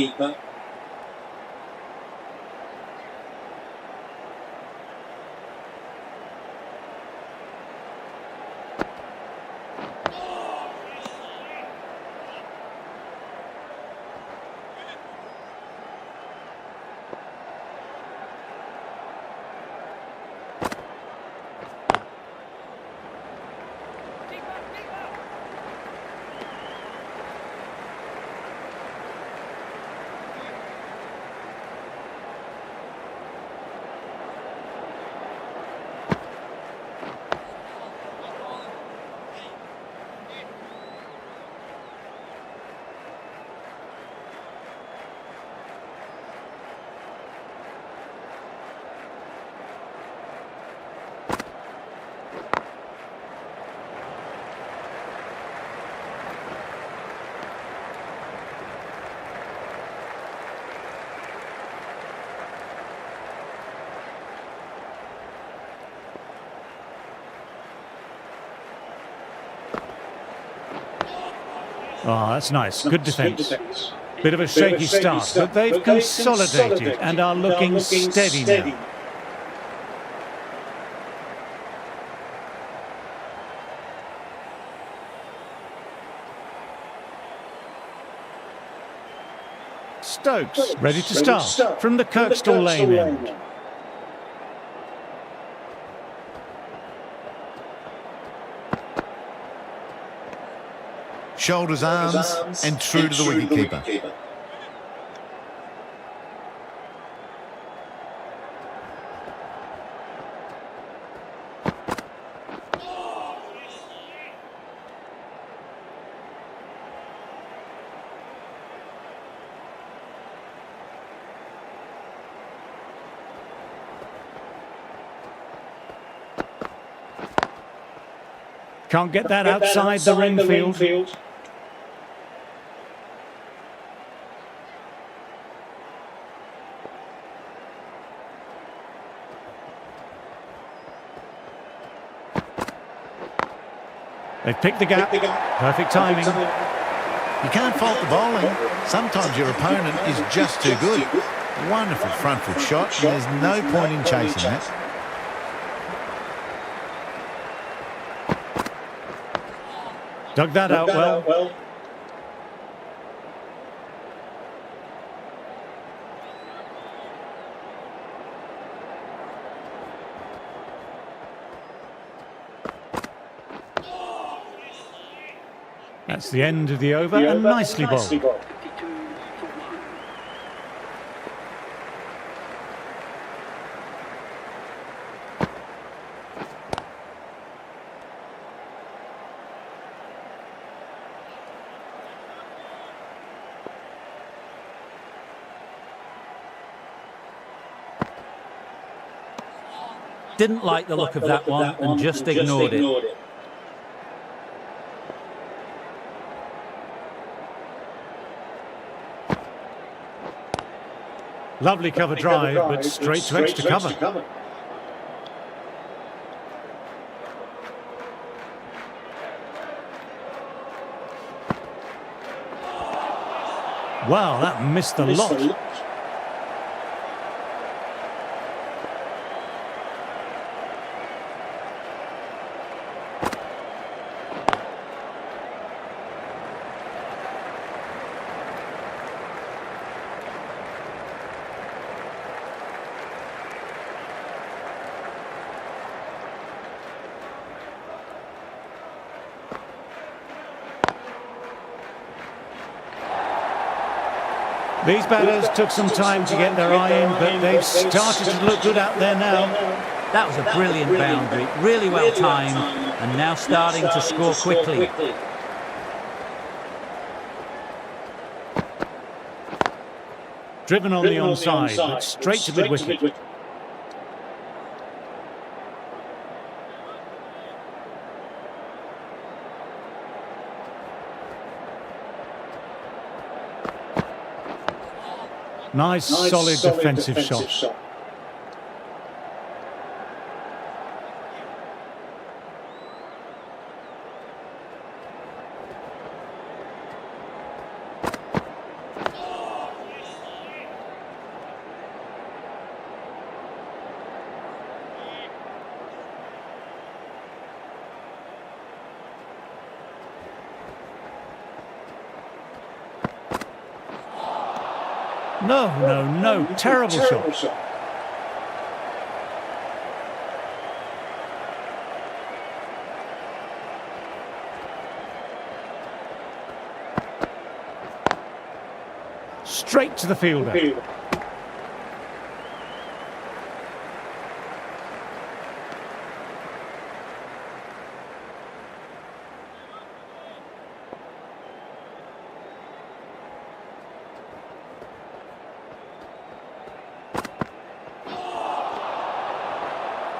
Oh, that's nice. Good defence. Bit of a shaky start, but they've consolidated and are looking steady now. Stokes ready to start from the Kirkstall Lane end. Shoulders, arms, and true to the wicketkeeper. Can't get that outside the ring field. They've picked the gap. Perfect timing. You can't fault the bowling. Sometimes your opponent is just too good. Wonderful front foot shot. There's no point in chasing that. Dug that out well. That's the end of the over, and nicely bowled. 52 for 1. Didn't like the look of that one and just ignored it. Lovely cover drive, but straight to extra cover. Wow, that missed the lot. These batters took some time to get their eye in, but they've started to look good out there now. That was a brilliant boundary, really well timed, and now starting to score quickly. Driven on the onside, but straight to mid-wicket. Nice, solid defensive shot. No, terrible shot. Straight to the fielder.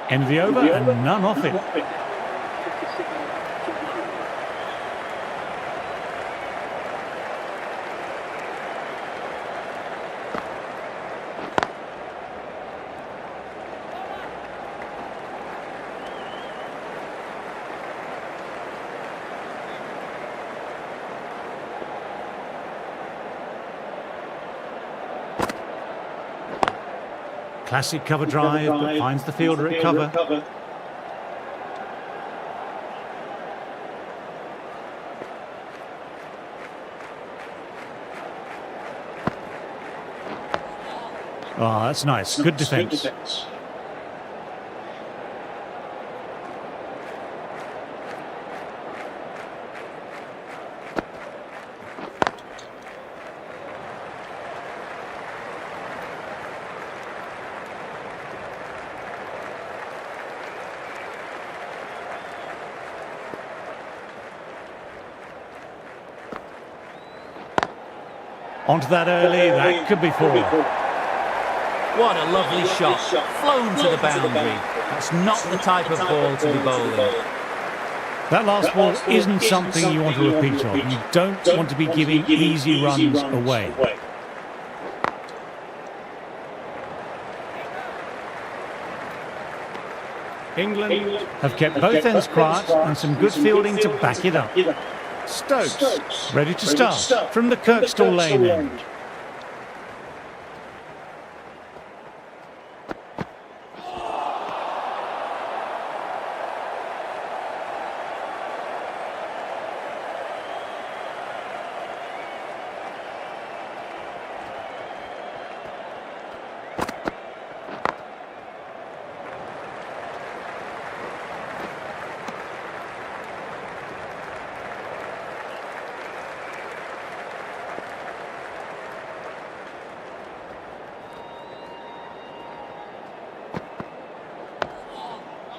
End of the over and none off it. 57 for 1. Classic cover drive, but finds the fielder at cover. Oh, that's nice. Good defence. Onto that early, that could be 4. What a lovely shot, flown to the boundary. That's not the type of ball to be bowling. That last ball isn't something you want to repeat of. You don't want to be giving easy runs away. England have kept both ends quiet and some good fielding to back it up. Stokes ready to start from the Kirkstall Lane end.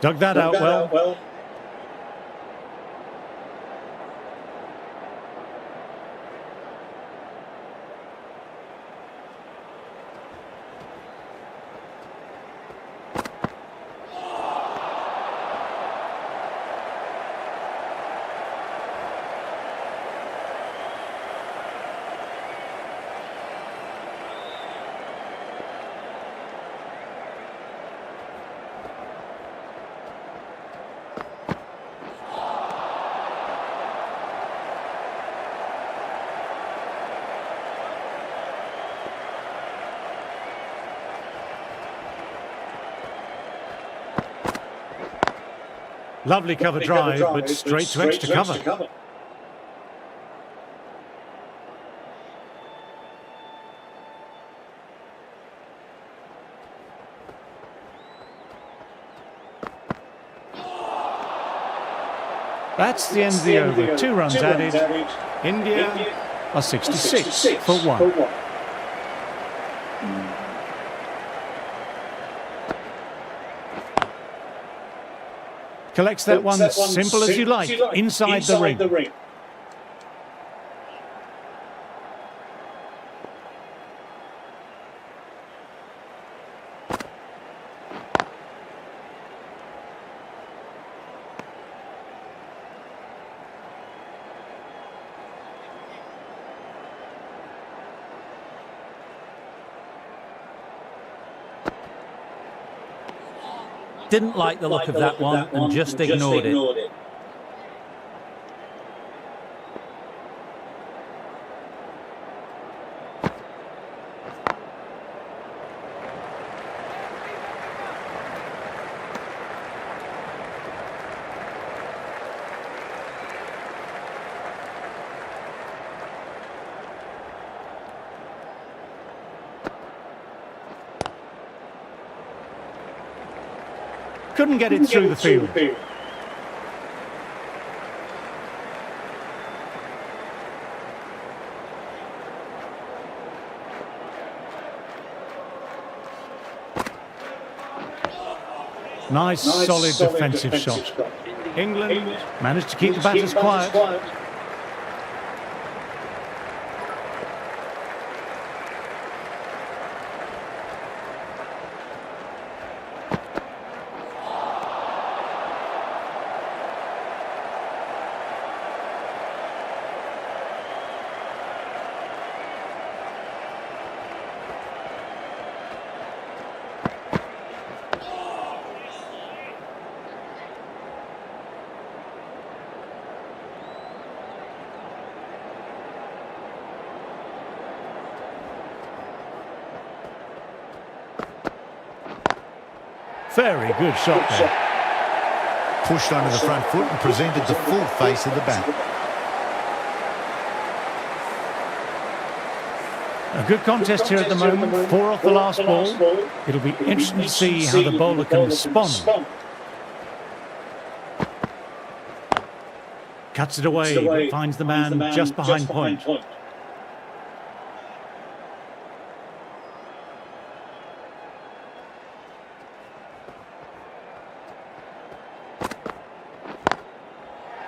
Dug that out well. Lovely cover drive, but straight to extra cover. That's the end of the over. 2 runs added. India are 66 for 1. Collects that one simple as you like, inside the ring. Didn't like the look of that one and just ignored it. Couldn't get it through the field. Nice, solid defensive shot. England managed to keep the batters quiet. Very good shot there. Pushed onto the front foot and presented the full face of the bat. A good contest here at the moment. 4 off the last ball. It'll be interesting to see how the bowler can respond. Cuts it away, but finds the man just behind point.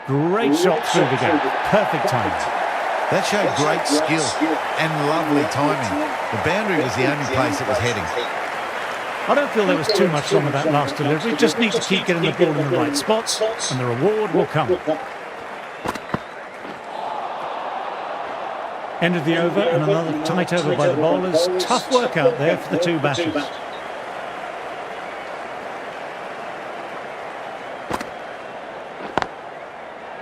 Great shot through the gap. Perfect timing. That showed great skill and lovely timing. The boundary was the only place it was heading. I don't feel there was too much wrong with that last delivery. Just need to keep getting the ball in the right spots and the reward will come. End of the over and another tight over by the bowlers. Tough work out there for the 2 batters.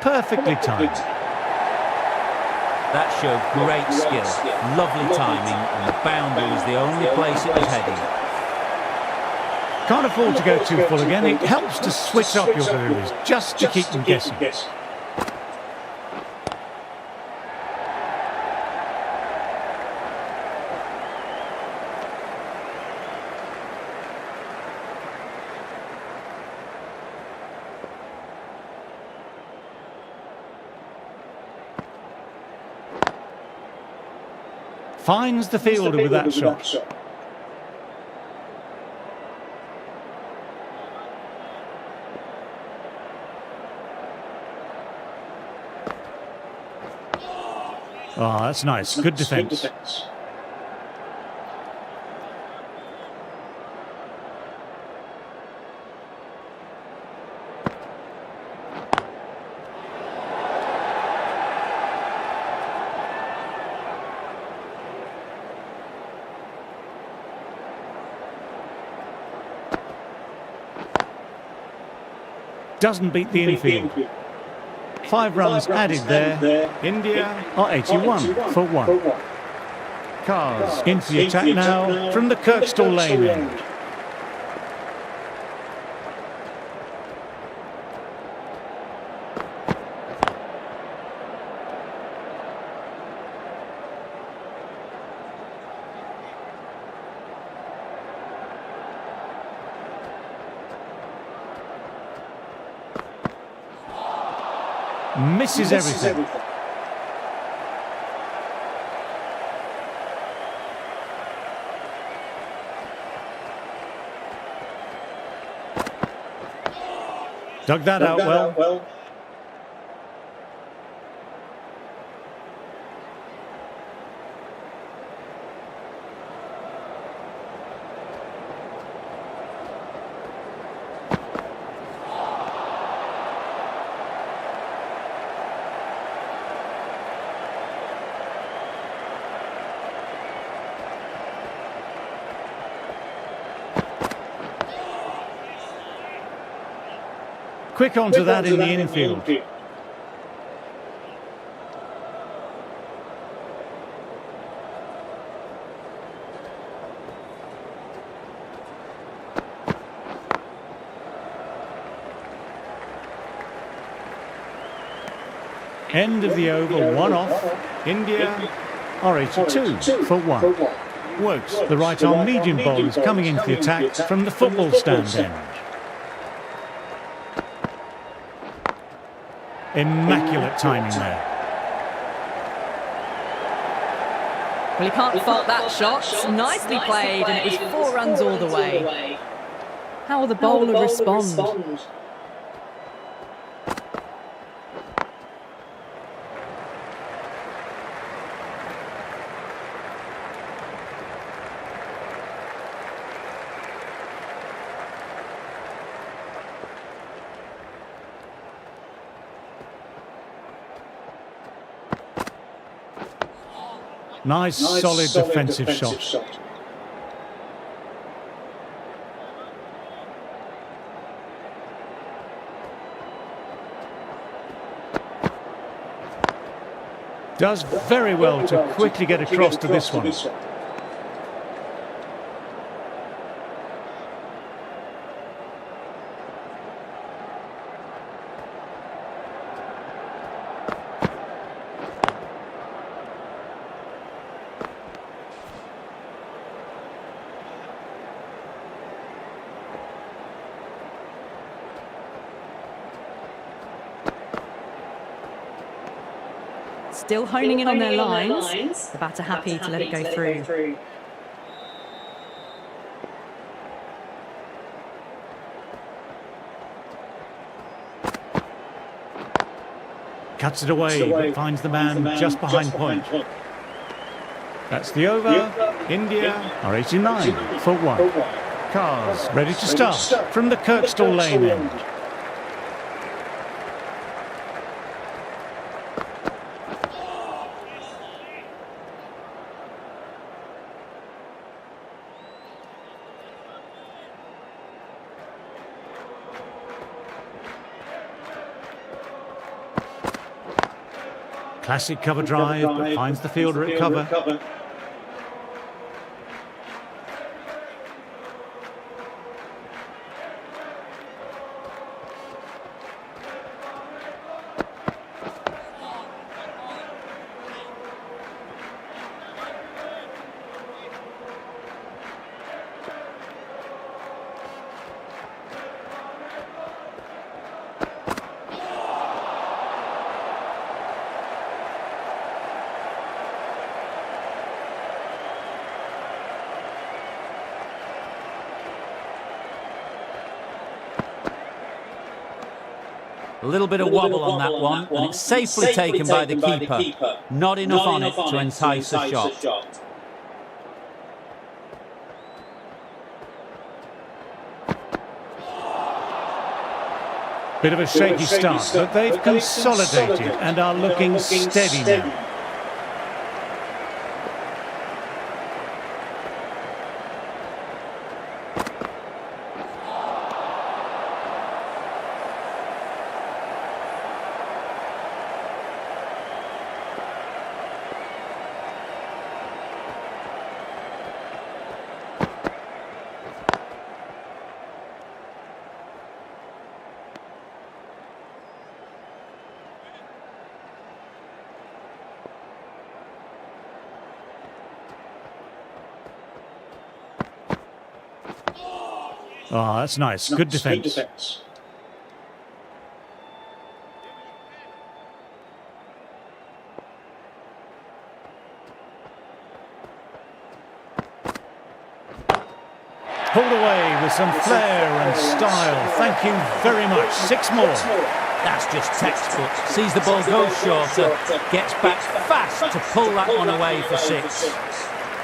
perfectly timed. That showed great skill, lovely timing, and the boundary was the only place it was heading. Can't afford to go too full again. It helps to switch up your deliveries just to keep them guessing. Finds the fielder with that shot. Oh, that's nice. Good defence. Doesn't beat the infield. 5 runs added there. India are 81 for 1. Cars into the attack now from the Kirkstall Lane end. Misses everything. Dug that out well. Quick onto that in the infield. End of the over, 1 off. India are 82 for 1. Wokes, the right-arm medium bowler, is coming into the attack from the football stand end. Immaculate timing there. Well, you can't fault that shot. Nicely played, and it was 4 runs all the way. How will the bowler respond? Nice, solid defensive shot. Does very well to quickly get across to this one. Still honing in on their lines. The batter happy to let it go through. Cuts it away, but finds the man just behind point. That's the over. India are 89 for 1. Cars ready to start from the Kirkstall Lane end. Classic cover drive, but finds the fielder at cover. A little bit of wobble on that one, and it's safely taken by the keeper. Not enough on it to entice a shot. Bit of a shaky start, but they've consolidated and are looking steady now. Oh, that's nice. Good defence. Pulled away with some flair and style. Thank you very much. 6 more. That's just textbook. Sees the ball go shorter, gets back fast to pull that one away for 6.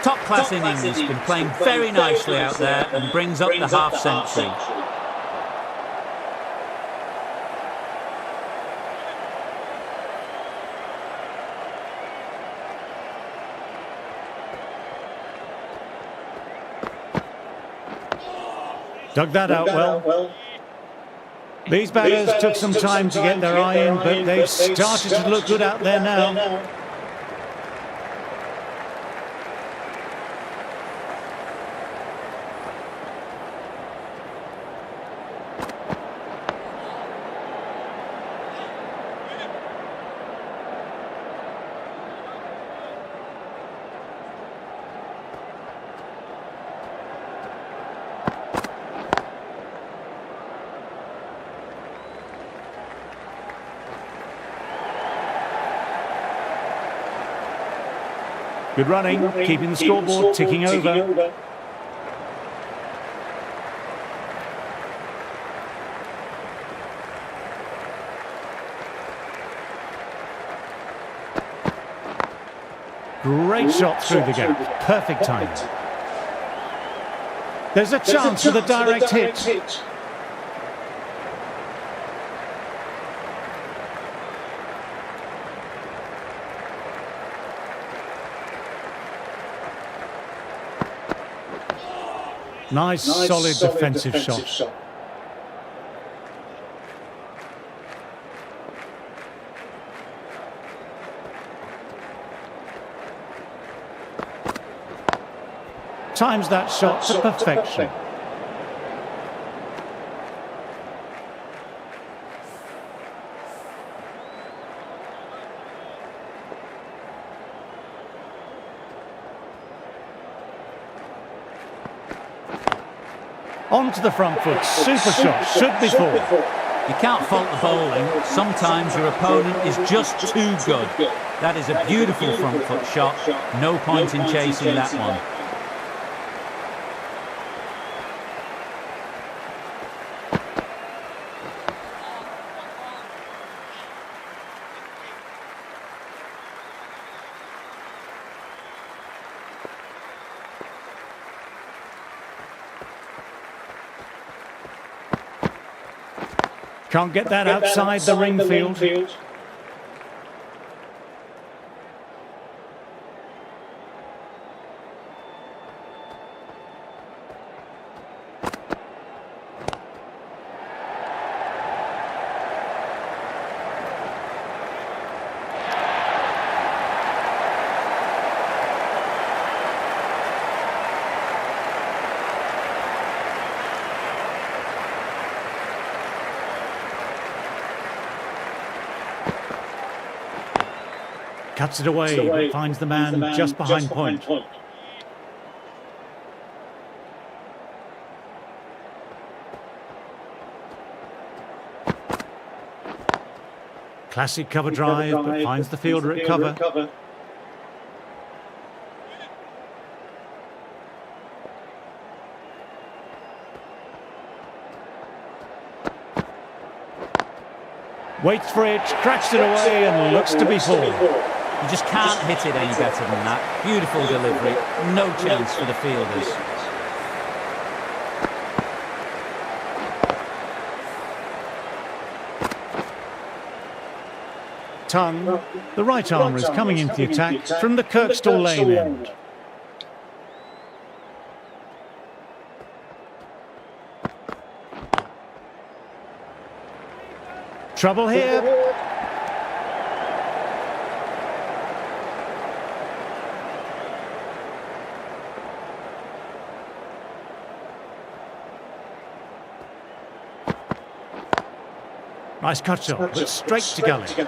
Top-class innings, been playing very nicely out there and brings up the half-century. Dug that out well. These batters took some time to get their eye in, but they've started to look good out there now. Good running, keeping the scoreboard ticking over. Great shot through the gap. Perfect timing. There's a chance for the direct hit. Nice, solid defensive shot. Times that shot to perfection. On to the front foot, super shot, should be full. You can't fault the bowling. Sometimes your opponent is just too good. That is a beautiful front foot shot. No point in chasing that one. Can't get that outside the ring field. Cuts it away, but finds the man just behind point. Classic cover drive, but finds the fielder at cover. Waits for it, scratched it away and looks to be full. You just can't hit it any better than that. Beautiful delivery, no chance for the fielders. Tongue, the right armour is coming into the attack from the Kirkstall Lane end. Trouble here. Nice cut shot, but straight to gully.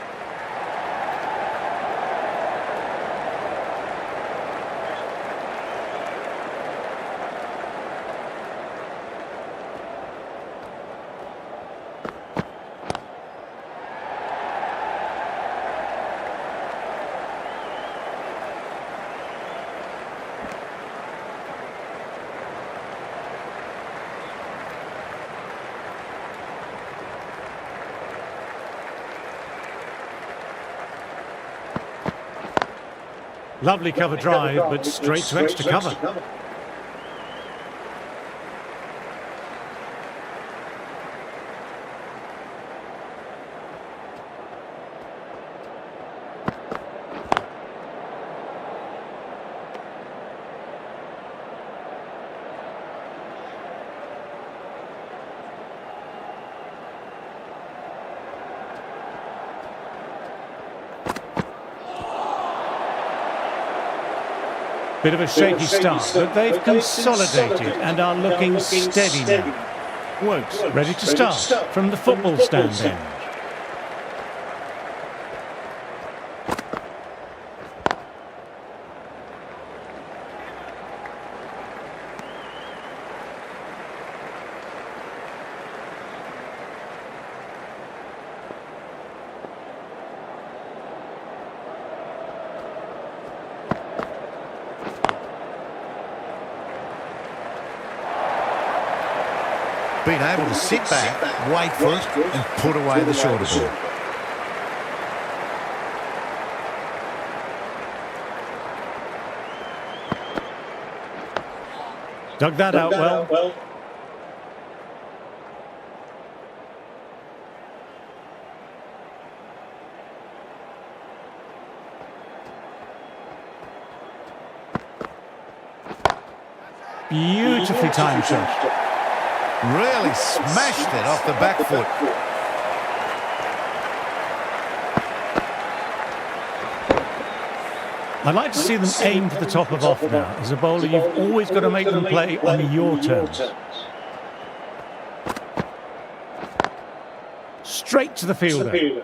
Lovely cover drive, but straight to extra cover. Bit of a shaky start, but they've consolidated and are looking steady now. Wokes ready to start from the football stand end. Being able to sit back, wait for it and put away the shorter ball. Dug that out well. Beautifully timed shot. Really smashed it off the back foot. I'd like to see them aim for the top of off now. As a bowler, you've always got to make them play on your terms. Straight to the fielder.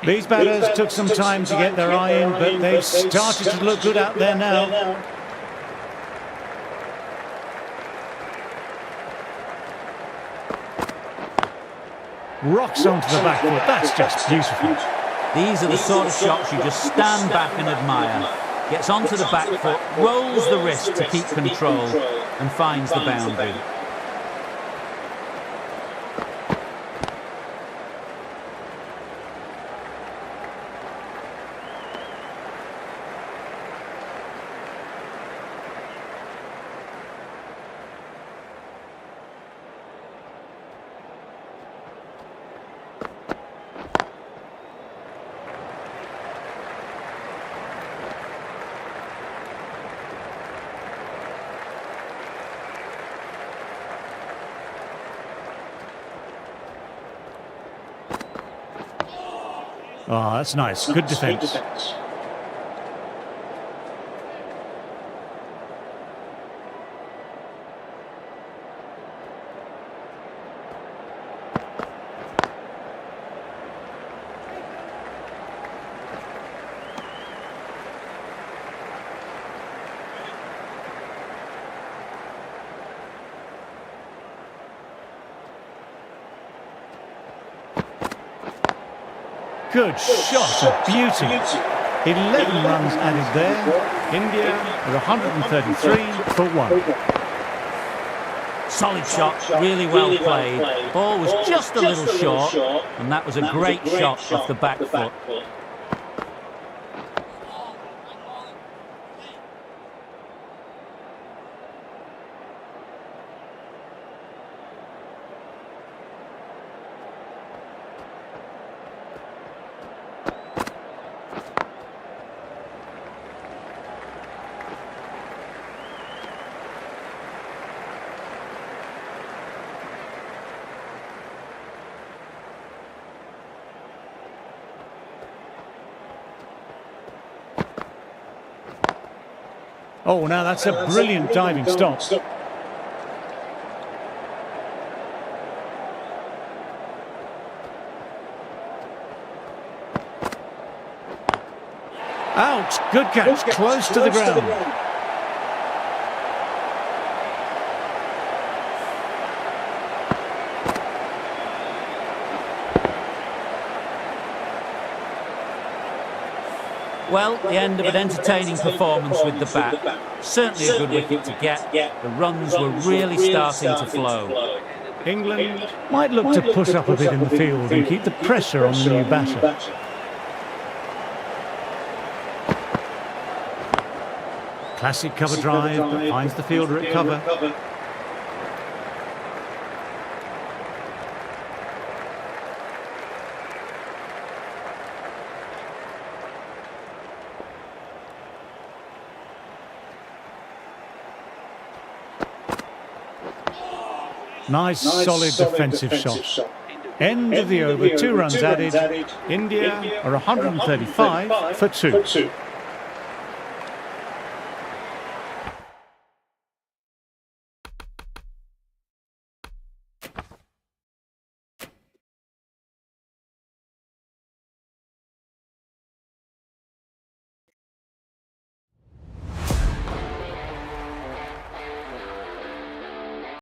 These batters took some time to get their eye in, but they've started to look good out there now. Rocks onto the back foot. That's just beautiful. These are the sort of shots you just stand back and admire. Gets onto the back foot, rolls the wrist to keep control, and finds the boundary. Oh, that's nice. Good defence. Good shot, a beauty. 11 runs added there. India are 133 for 1. Solid shot, really well played. Ball was just a little short, and that was a great shot off the back foot. Oh, now that's a brilliant diving stop. Out! Good catch, close to the ground. Well, the end of an entertaining performance with the bat. Certainly a good wicket to get. The runs were really starting to flow. England might look to push up a bit in the field and keep the pressure on the new batter. Classic cover drive, but finds the fielder at cover. Nice, solid defensive shot. End of the over, 2 runs added. India are 135 for 2.